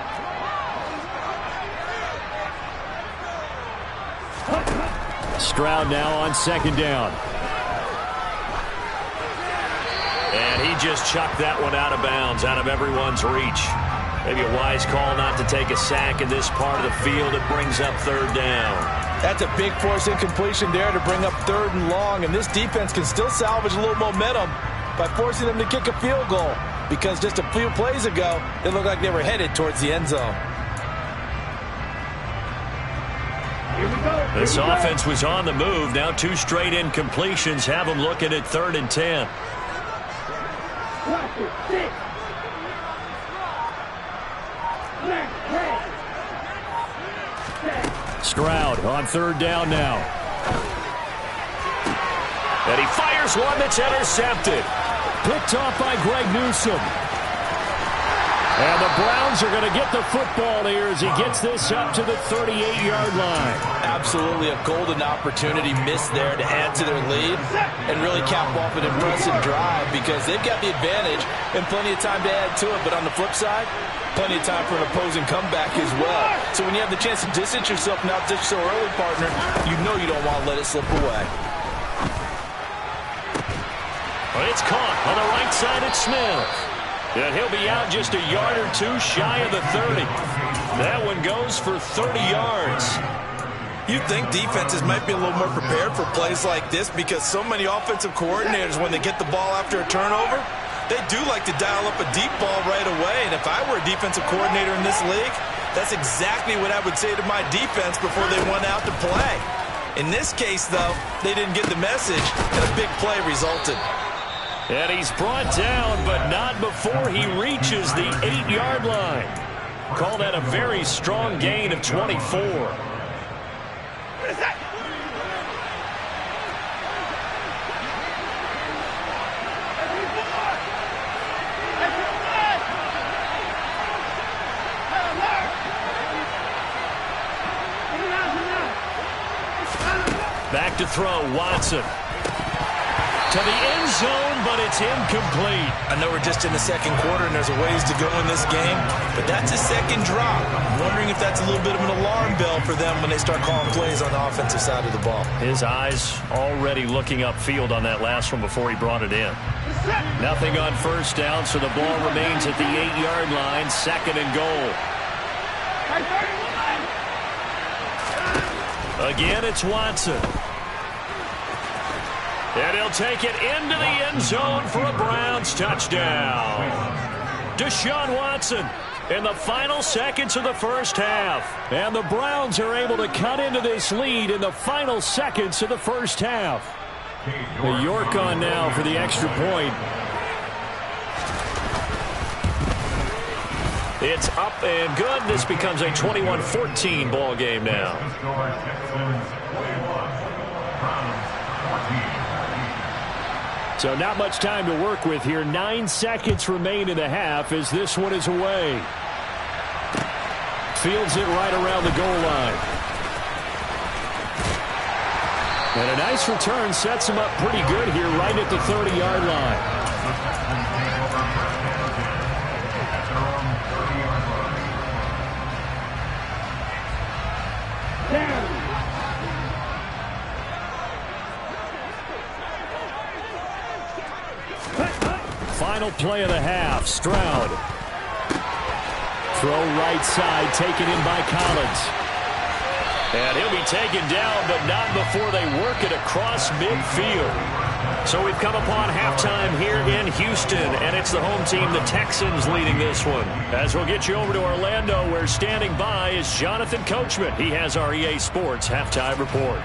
S1: Stroud now on 2nd down. And he just chucked that one out of bounds, out of everyone's reach. Maybe a wise call not to take a sack in this part of the field. It brings up 3rd down.
S5: That's a big force incompletion there to bring up 3rd and long, and this defense can still salvage a little momentum by forcing them to kick a field goal, because just a few plays ago, it looked like they were headed towards the end zone.
S3: Here we go.
S1: This offense was on the move. Now 2 straight incompletions have them looking at 3rd and 10.
S3: Watch it. 6.
S1: Stroud on 3rd down now. And he fires one that's intercepted. Picked off by Greg Newsome. And the Browns are going to get the football here as he gets this up to the 38-yard line.
S5: Absolutely a golden opportunity missed there to add to their lead and really cap off an impressive drive, because they've got the advantage and plenty of time to add to it. But on the flip side, plenty of time for an opposing comeback as well. So when you have the chance to distance yourself from opposition so early, partner, you know you don't want to let it slip away.
S1: Well, it's caught on the right side at Smith. And he'll be out just a yard or 2 shy of the 30. That one goes for 30 yards.
S5: You'd think defenses might be a little more prepared for plays like this, because so many offensive coordinators, when they get the ball after a turnover, they do like to dial up a deep ball right away. And if I were a defensive coordinator in this league, that's exactly what I would say to my defense before they went out to play. In this case, though, they didn't get the message, and a big play resulted.
S1: And he's brought down, but not before he reaches the 8-yard line. Call that a very strong gain of 24. Back to throw, Watson. To the end zone, but it's incomplete.
S5: I know we're just in the 2nd quarter and there's a ways to go in this game, but that's a 2nd drop. I'm wondering if that's a little bit of an alarm bell for them when they start calling plays on the offensive side of the ball.
S1: His eyes already looking upfield on that last one before he brought it in. Nothing on first down, so the ball remains at the 8-yard line, 2nd and goal. Again, it's Watson. And he'll take it into the end zone for a Browns touchdown. Deshaun Watson in the final seconds of the first half. And the Browns are able to cut into this lead in the final seconds of the first half. The York on now for the extra point. It's up and good. This becomes a 21-14 ball game now.
S4: So not much time to work with here. 9 seconds remain in the half as this one is away. Fields it right around the goal line. And a nice return sets him up pretty good here right at the 30-yard line. Final play of the half. Stroud. Throw right side, taken in by Collins.
S1: And he'll be taken down, but not before they work it across midfield. So we've come upon halftime here in Houston, and it's the home team, the Texans, leading this one. As we'll get you over to Orlando, where standing by is Jonathan Coachman. He has our EA Sports halftime report.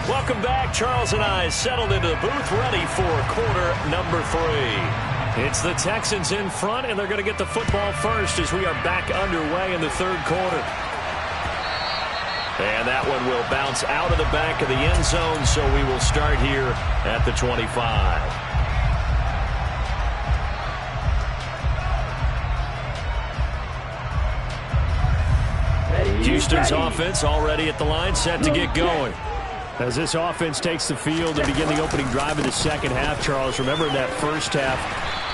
S1: Welcome back. Charles and I settled into the booth, ready for quarter number 3. It's the Texans in front, and they're going to get the football first as we are back underway in the third quarter. And that one will bounce out of the back of the end zone, so we will start here at the 25. Houston's offense already at the line, set to get going.
S4: As this offense takes the field to begin the opening drive of the second half, Charles, remember that first half,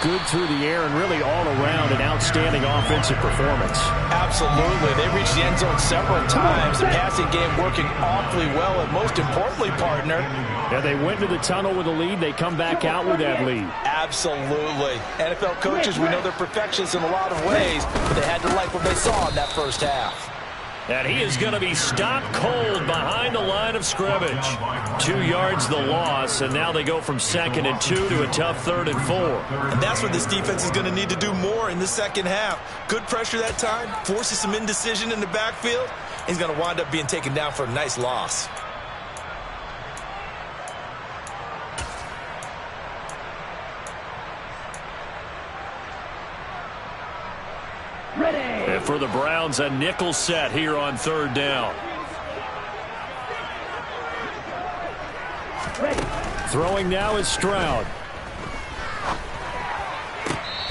S4: good through the air and really all around an outstanding offensive performance.
S5: Absolutely. They reached the end zone several times. The passing game working awfully well, and most importantly, partner.
S4: Yeah, they went to the tunnel with a lead. They come back out with that lead.
S5: Absolutely. NFL coaches, we know they're perfectionists in a lot of ways, but they had to like what they saw in that first half.
S1: And he is going to be stopped cold behind the line of scrimmage. 2 yards the loss, and now they go from 2nd and 2 to a tough 3rd and 4.
S2: And that's what this defense is going to need to do more in the second half. Good pressure that time, forces some indecision in the backfield. He's going to wind up being taken down for a nice loss.
S1: And for the Browns, a nickel set here on 3rd down.
S4: Throwing now is Stroud.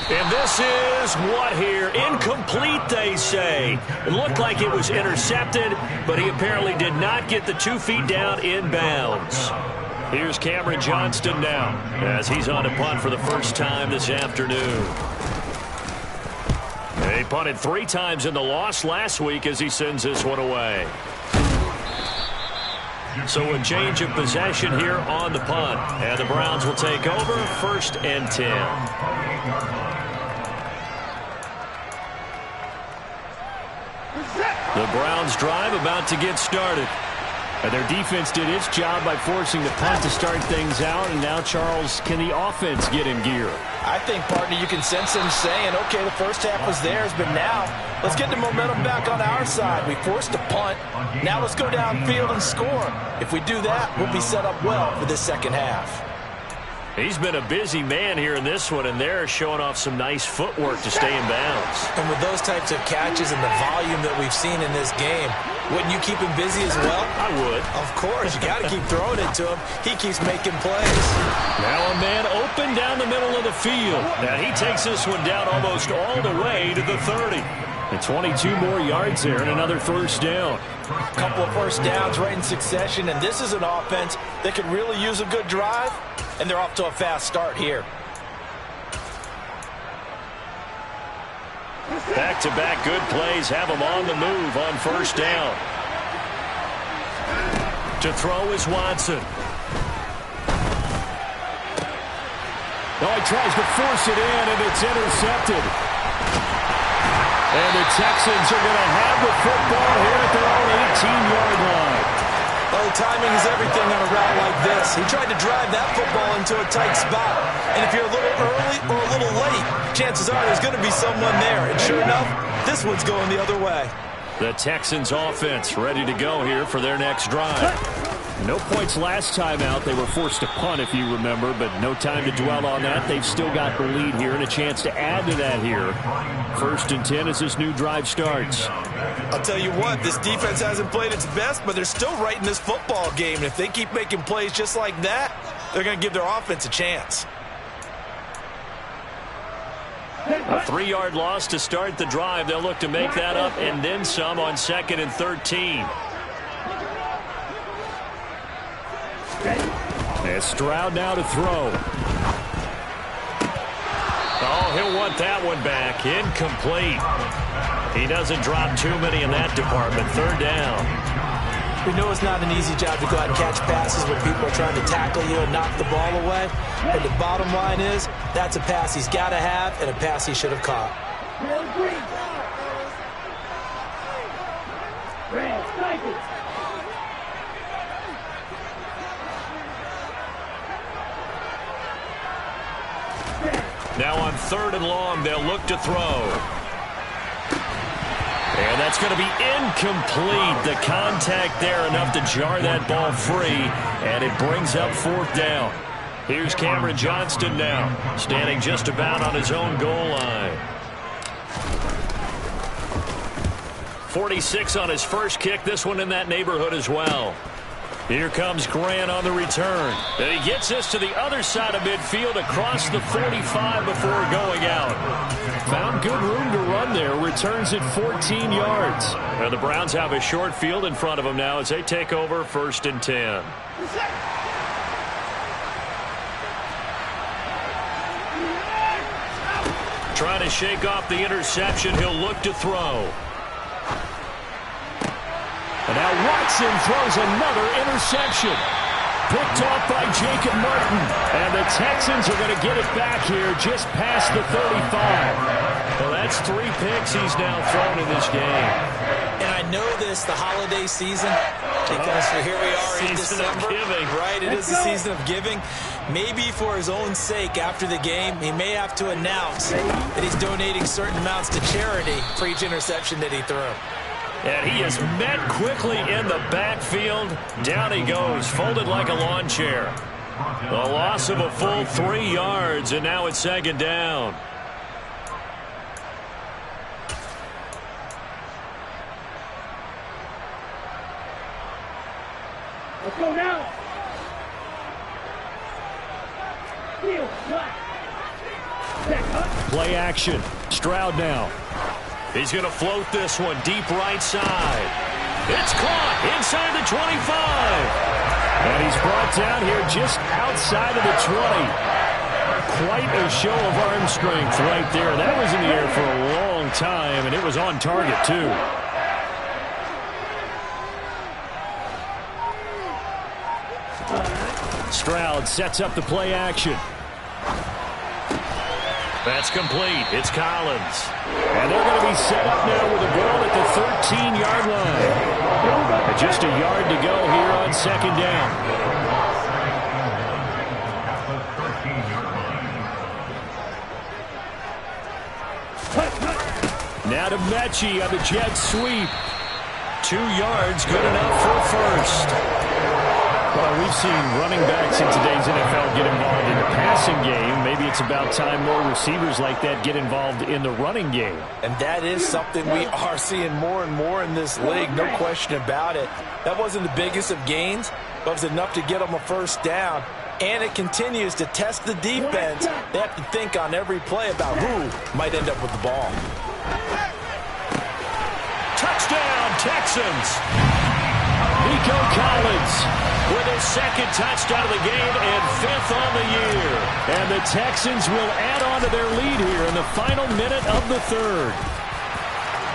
S1: And this is what here? Incomplete, they say. It looked like it was intercepted, but he apparently did not get the 2 feet down in bounds. Here's Cameron Johnston now as he's on a punt for the first time this afternoon. He punted 3 times in the loss last week as he sends this one away. So a change of possession here on the punt. And the Browns will take over 1st and 10. The Browns drive about to get started.
S4: And their defense did its job by forcing the punt to start things out. And now, Charles, can the offense get in gear?
S5: I think, partner, you can sense them saying, okay, the first half was theirs, but now let's get the momentum back on our side. We forced a punt. Now let's go downfield and score. If we do that, we'll be set up well for this second half.
S1: He's been a busy man here in this one, and they're showing off some nice footwork to stay in bounds.
S2: And with those types of catches and the volume that we've seen in this game, wouldn't you keep him busy as well?
S1: I would.
S2: Of course. You got to keep throwing it to him. He keeps making plays.
S1: Now a man open down the middle of the field. And he takes this one down almost all the way to the 30.
S4: And 22 more yards there and another first down.
S5: A couple of first downs right in succession, and this is an offense that could really use a good drive, and they're off to a fast start here.
S1: Back-to-back good plays have him on the move on first down. To throw is Watson.
S4: Oh, he tries to force it in, and it's intercepted. And the Texans are going to have the football here at their own 18-yard line.
S2: Well, the timing is everything on a route like this. He tried to drive that football into a tight spot. And if you're a little early or a little late, chances are there's going to be someone there. And sure enough, this one's going the other way.
S1: The Texans offense ready to go here for their next drive.
S4: No points last time out. They were forced to punt, if you remember, but no time to dwell on that. They've still got the lead here and a chance to add to that here. 1st and 10 as this new drive starts.
S5: I'll tell you what, this defense hasn't played its best, but they're still right in this football game. And if they keep making plays just like that, they're going to give their offense a chance.
S1: A 3-yard loss to start the drive. They'll look to make that up and then some on 2nd and 13. And Stroud now to throw. Oh, he'll want that one back. Incomplete. He doesn't drop too many in that department. 3rd down.
S2: We know it's not an easy job to go out and catch passes when people are trying to tackle you and knock the ball away. But the bottom line is, that's a pass he's got to have and a pass he should have caught.
S1: Now on 3rd and long, they'll look to throw. And that's going to be incomplete. The contact there enough to jar that ball free, and it brings up 4th down. Here's Cameron Johnston now, standing just about on his own goal line. 46 on his first kick, this one in that neighborhood as well. Here comes Grant on the return. And he gets this to the other side of midfield across the 45 before going out.
S4: Found good room to run there. Returns at 14 yards.
S1: And the Browns have a short field in front of them now as they take over 1st and 10. Trying to shake off the interception. He'll look to throw.
S4: And now Watson throws another interception. Picked off by Jacob Martin. And the Texans are going to get it back here just past the 35.
S1: Well, that's 3 picks he's now thrown in this game.
S2: And I know this, the holiday season, because here we are in December. Right, it is the season of giving. Maybe for his own sake, after the game, he may have to announce that he's donating certain amounts to charity for each interception that he threw.
S1: And he is met quickly in the backfield. Down he goes, folded like a lawn chair. The loss of a full 3 yards, and now it's 2nd down.
S3: Let's go now.
S4: Play action. Stroud now.
S1: He's going to float this one deep right side. It's caught inside the 25.
S4: And he's brought down here just outside of the 20. Quite a show of arm strength right there. That was in the air for a long time, and it was on target, too. Stroud sets up the play action.
S1: That's complete. It's Collins.
S4: And they're going to be set up now with a ball at the 13-yard line. And just a yard to go here on 2nd down. Now to Mechie on the jet sweep.
S1: 2 yards, good enough for a first.
S4: Well, we've seen running backs in today's NFL get involved in the passing game. Maybe it's about time more receivers like that get involved in the running game.
S5: And that is something we are seeing more and more in this league, no question about it. That wasn't the biggest of gains, but it was enough to get them a first down. And it continues to test the defense. They have to think on every play about who might end up with the ball.
S1: Touchdown, Texans!
S4: Nico Collins
S1: with his 2nd touchdown of the game and 5th on the year.
S4: And the Texans will add on to their lead here in the final minute of the 3rd.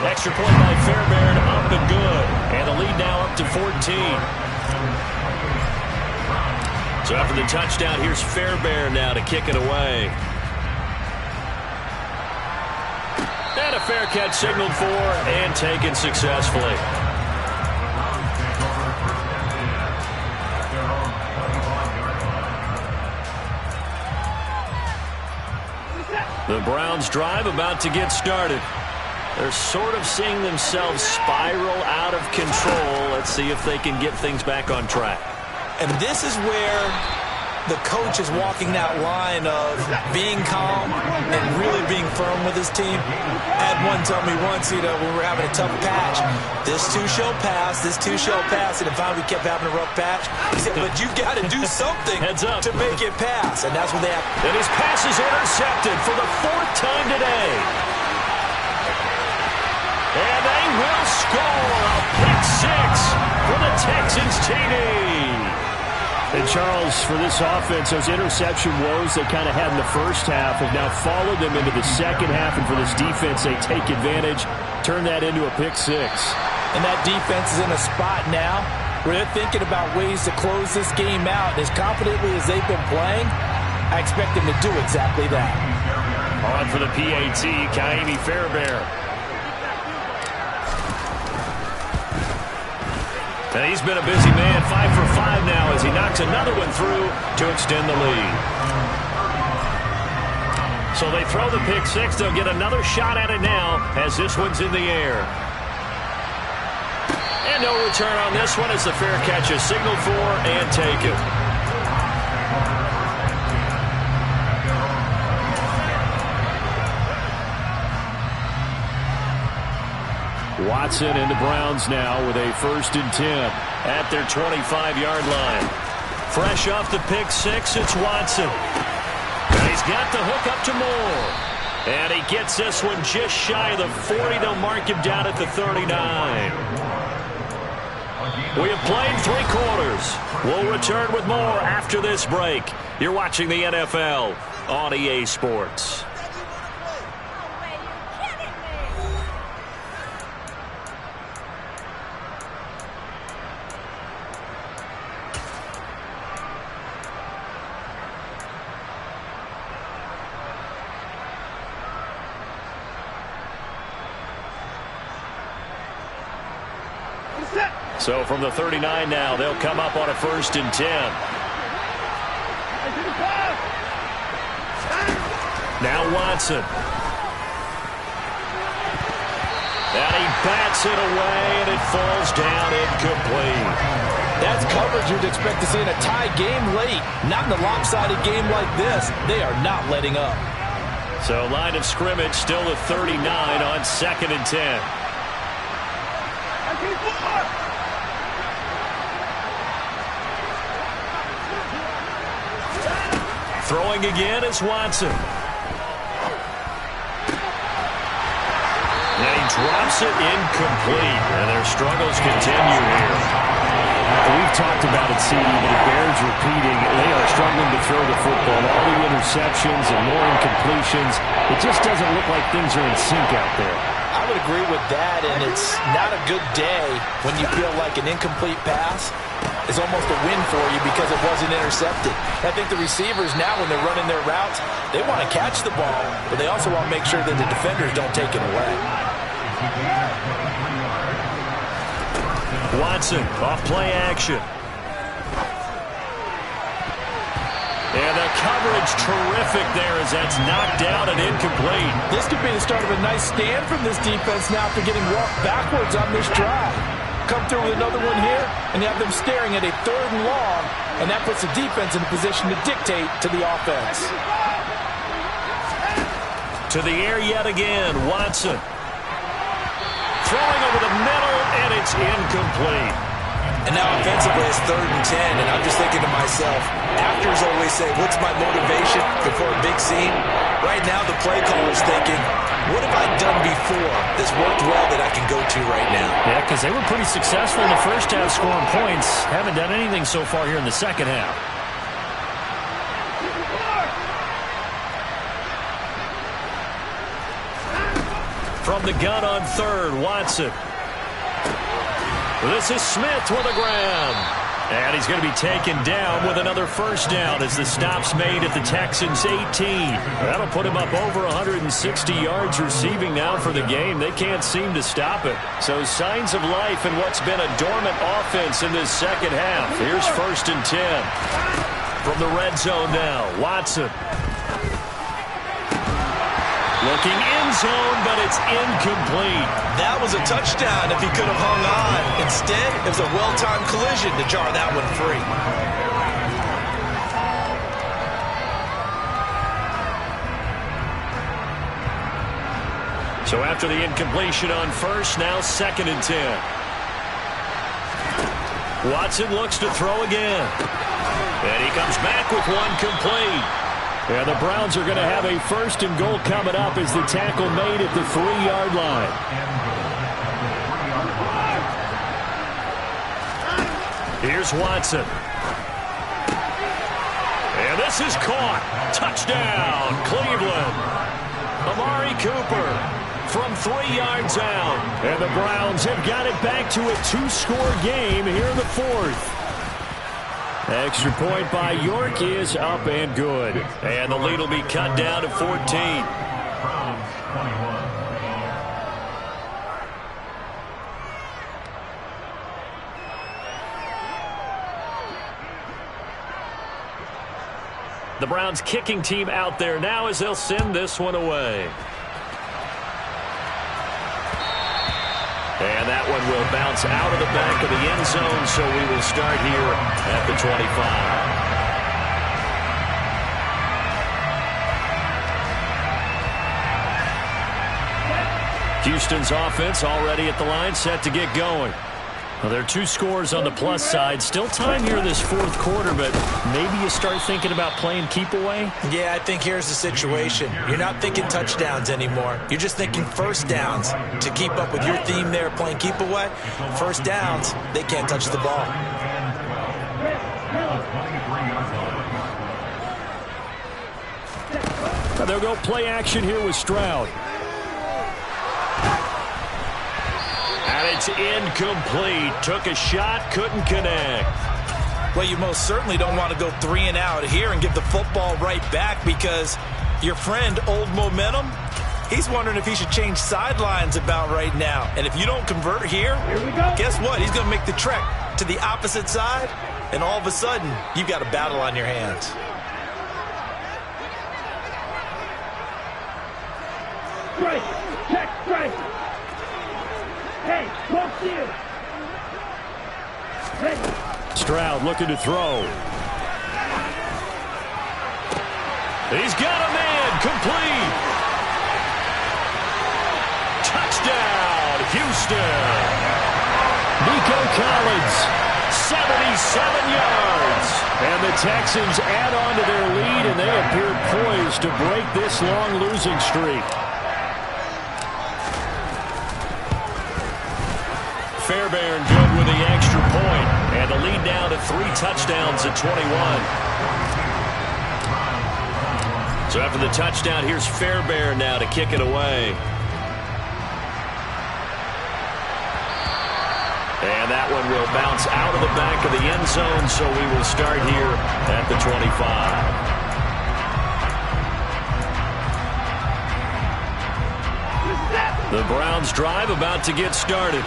S1: Extra point by Fairbairn, up and good. And the lead now up to 14. So after the touchdown, here's Fairbairn now to kick it away. And a fair catch signaled for and taken successfully. The Browns drive about to get started. They're sort of seeing themselves spiral out of control. Let's see if they can get things back on track.
S2: And this is where the coach is walking that line of being calm and really being firm with his team. I had one tell me once, when we were having a tough patch, this too shall pass, this too shall pass. And if finally we kept having a rough patch, he said, but you've got to do something to make it pass. And that's what they have.
S1: And his pass is intercepted for the 4th time today. And they will score a pick 6 for the Texans TD.
S4: And Charles, for this offense, those interception woes they kind of had in the first half have now followed them into the second half. And for this defense, they take advantage, turn that into a pick 6.
S2: And that defense is in a spot now where they're thinking about ways to close this game out. As confidently as they've been playing, I expect them to do exactly that.
S1: On for the PAT, Ka'imi Fairbairn. And he's been a busy man, 5 for 5 now as he knocks another one through to extend the lead. So they throw the pick 6. They'll get another shot at it now as this one's in the air. And no return on this one as the fair catch is signaled for and taken.
S4: Watson and the Browns now with a 1st and 10
S1: at their 25-yard line. Fresh off the pick 6, it's Watson. And he's got the hook up to Moore. And he gets this one just shy of the 40. They'll mark him down at the 39. We have played 3 quarters. We'll return with more after this break. You're watching the NFL on EA Sports. So from the 39 now, they'll come up on a 1st and 10. Now Watson. And he bats it away, and it falls down incomplete.
S2: That's coverage you'd expect to see in a tie game late. Not in a lopsided game like this. They are not letting up.
S1: So line of scrimmage still the 39 on 2nd and 10. Throwing again is Watson. And he drops it incomplete. And their struggles continue here.
S4: We've talked about it, CD, but it bears repeating. They are struggling to throw the football. All the interceptions and more incompletions. It just doesn't look like things are in sync out there.
S2: I would agree with that, and it's not a good day when you feel like an incomplete pass is almost a win for you because it wasn't intercepted. I think the receivers now, when they're running their routes, they want to catch the ball, but they also want to make sure that the defenders don't take it away.
S1: Watson off play action. And the coverage terrific there as that's knocked down and incomplete.
S2: This could be the start of a nice stand from this defense now after getting walked backwards on this drive. Come through with another one here, and you have them staring at a 3rd and long, and that puts the defense in a position to dictate to the offense.
S1: To the air yet again, Watson. Throwing over the middle, and it's incomplete.
S2: And now offensively it's 3rd and 10, and I'm just thinking to myself, actors always say, what's my motivation before a big scene? Right now the play caller's thinking, what have I done before that's worked well that I can go to right now?
S1: Yeah, because they were pretty successful in the first half scoring points. Haven't done anything so far here in the second half. From the gun on 3rd, Watson. This is Smith with a grab. And he's going to be taken down with another 1st down as the stop's made at the Texans' 18. That'll put him up over 160 yards receiving now for the game. They can't seem to stop it. So signs of life in what's been a dormant offense in this second half. Here's 1st and 10. From the red zone now, Watson. Looking end zone, but it's incomplete.
S5: That was a touchdown if he could have hung on. Instead, it was a well-timed collision to jar that one free.
S1: So after the incompletion on first, now 2nd and 10. Watson looks to throw again. And he comes back with one complete. And the Browns are going to have a 1st and goal coming up as the tackle made at the 3-yard line. Here's Watson. And this is caught. Touchdown, Cleveland. Amari Cooper from 3 yards out. And the Browns have got it back to a 2-score game here in the 4th. Extra point by York is up and good. And the lead will be cut down to 14. The Browns kicking team out there now as they'll send this one away. And that one will bounce out of the back of the end zone, so we will start here at the 25. Houston's offense already at the line, set to get going. Well, there are 2 scores on the plus side. Still time here in this 4th quarter, but maybe you start thinking about playing keep away?
S2: Yeah, I think here's the situation. You're not thinking touchdowns anymore. You're just thinking first downs. To keep up with your theme there, playing keep away, first downs, they can't touch the ball.
S1: Now they'll go play action here with Stroud. And it's incomplete. Took a shot, couldn't connect.
S5: Well, you most certainly don't want to go 3 and out here and give the football right back, because your friend, Old Momentum, he's wondering if he should change sidelines about right now. And if you don't convert here guess what? He's going to make the trek to the opposite side, and all of a sudden, you've got a battle on your hands.
S3: Strike. Check. Strike. Hey, close here. Ready.
S1: Stroud looking to throw. He's got a man. Complete. Touchdown, Houston. Nico Collins, 77 yards. And the Texans add on to their lead, and they appear poised to break this long losing streak. Fairbairn good with the extra point. And the lead down to 3 touchdowns at 21. So after the touchdown, here's Fairbairn now to kick it away. And that one will bounce out of the back of the end zone, so we will start here at the 25. The Browns drive about to get started.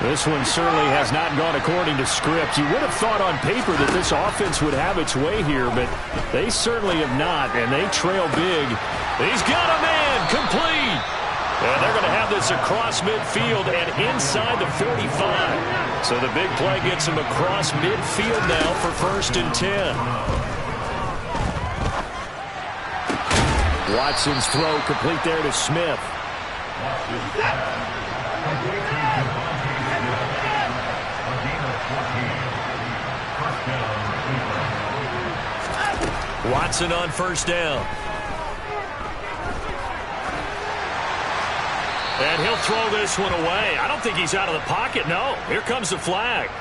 S1: This one certainly has not gone according to script. You would have thought on paper that this offense would have its way here, but they certainly have not, and they trail big. He's got a man, complete. And they're going to have this across midfield and inside the 45. So the big play gets him across midfield now for 1st and 10. Watson's throw complete there to Smith. Watson on 1st down. And he'll throw this one away. I don't think he's out of the pocket, no. Here comes the flag.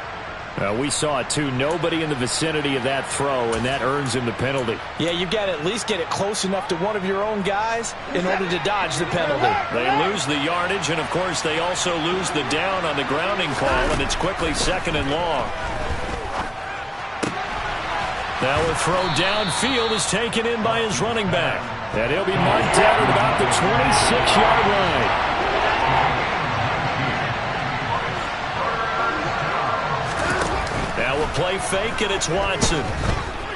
S1: We saw it too. Nobody in the vicinity of that throw, and that earns him the penalty.
S2: Yeah, you've got to at least get it close enough to one of your own guys in order to dodge the penalty.
S1: They lose the yardage, and of course they also lose the down on the grounding call, and it's quickly 2nd and long. Now a throw downfield is taken in by his running back. And he'll be marked down at about the 26-yard line. Now a play fake, and it's Watson.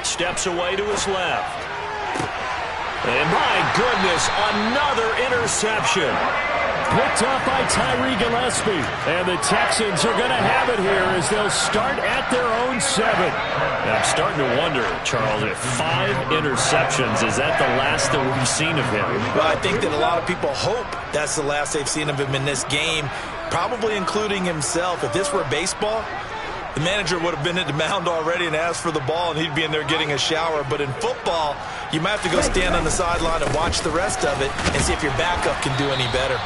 S1: Steps away to his left. And my goodness, another interception. Picked off by Tyree Gillespie. And the Texans are going to have it here as they'll start at their own 7. And I'm starting to wonder, Charles, if 5 interceptions, is that the last that we've seen of him?
S2: Well, I think that a lot of people hope that's the last they've seen of him in this game, probably including himself. If this were baseball, the manager would have been at the mound already and asked for the ball, and he'd be in there getting a shower. But in football, you might have to go stand on the sideline and watch the rest of it and see if your backup can do any better.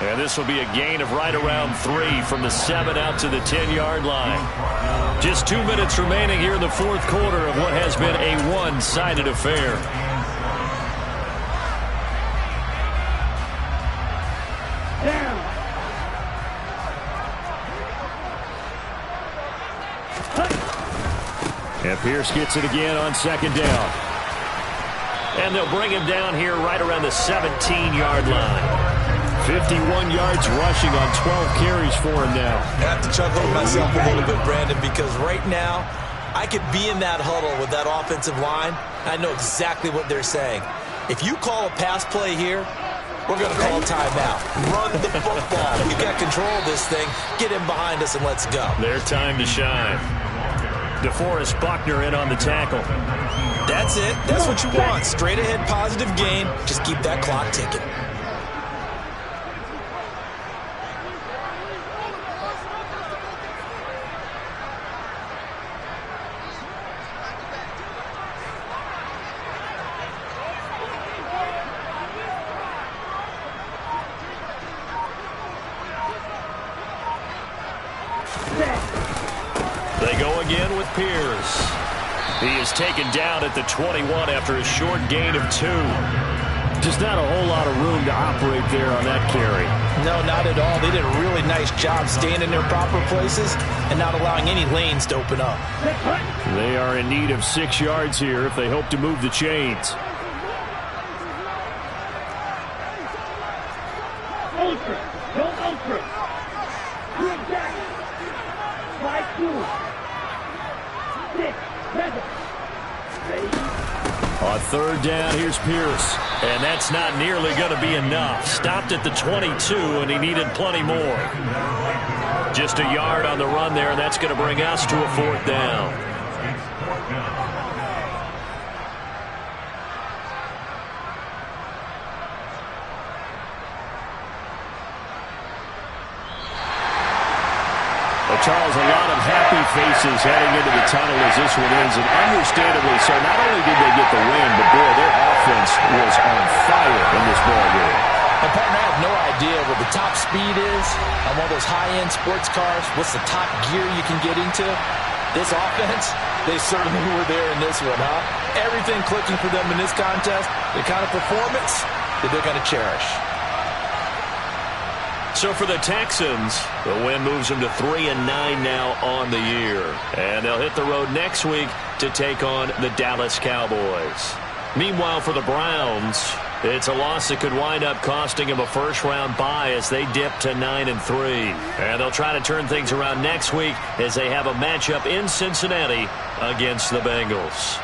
S1: And this will be a gain of right around 3 from the 7 out to the 10-yard line. Just 2 minutes remaining here in the fourth quarter of what has been a one-sided affair. And Pierce gets it again on second down. And they'll bring him down here right around the 17-yard line. 51 yards rushing on 12 carries for him now.
S2: I have to chuckle at myself a little bit, Brandon, because right now I could be in that huddle with that offensive line. I know exactly what they're saying. If you call a pass play here, we're going to call timeout. Run the football. You got control of this thing. Get him behind us and let's go.
S1: Their time to shine. DeForest Buckner in on the tackle.
S2: That's it. That's what you want. Straight ahead positive gain. Just keep that clock ticking.
S1: They go again with Pierce. He is taken down at the 21 after a short gain of 2. Just not a whole lot of room to operate there on that carry.
S2: No, not at all. They did a really nice job staying in their proper places and not allowing any lanes to open up.
S1: They are in need of 6 yards here if they hope to move the chains.
S3: Ultra. Go ultra. Good back. 5-2. 6, 7.
S1: On third down, here's Pierce. And that's not nearly going to be enough. Stopped at the 22, and he needed plenty more. Just a yard on the run there, and that's going to bring us to a 4th down. Charles, a lot of happy faces heading into the tunnel as this one ends, and understandably so. Not only did they get the win, but boy, their offense was on fire in this ball game.
S2: And partner, I have no idea what the top speed is on one of those high-end sports cars. What's the top gear you can get into? This offense, they certainly were there in this one, huh? Everything clicking for them in this contest, the kind of performance that they're going to cherish.
S1: So for the Texans, the win moves them to 3-9 now on the year. And they'll hit the road next week to take on the Dallas Cowboys. Meanwhile, for the Browns, it's a loss that could wind up costing them a first-round bye as they dip to 9-3. And they'll try to turn things around next week as they have a matchup in Cincinnati against the Bengals.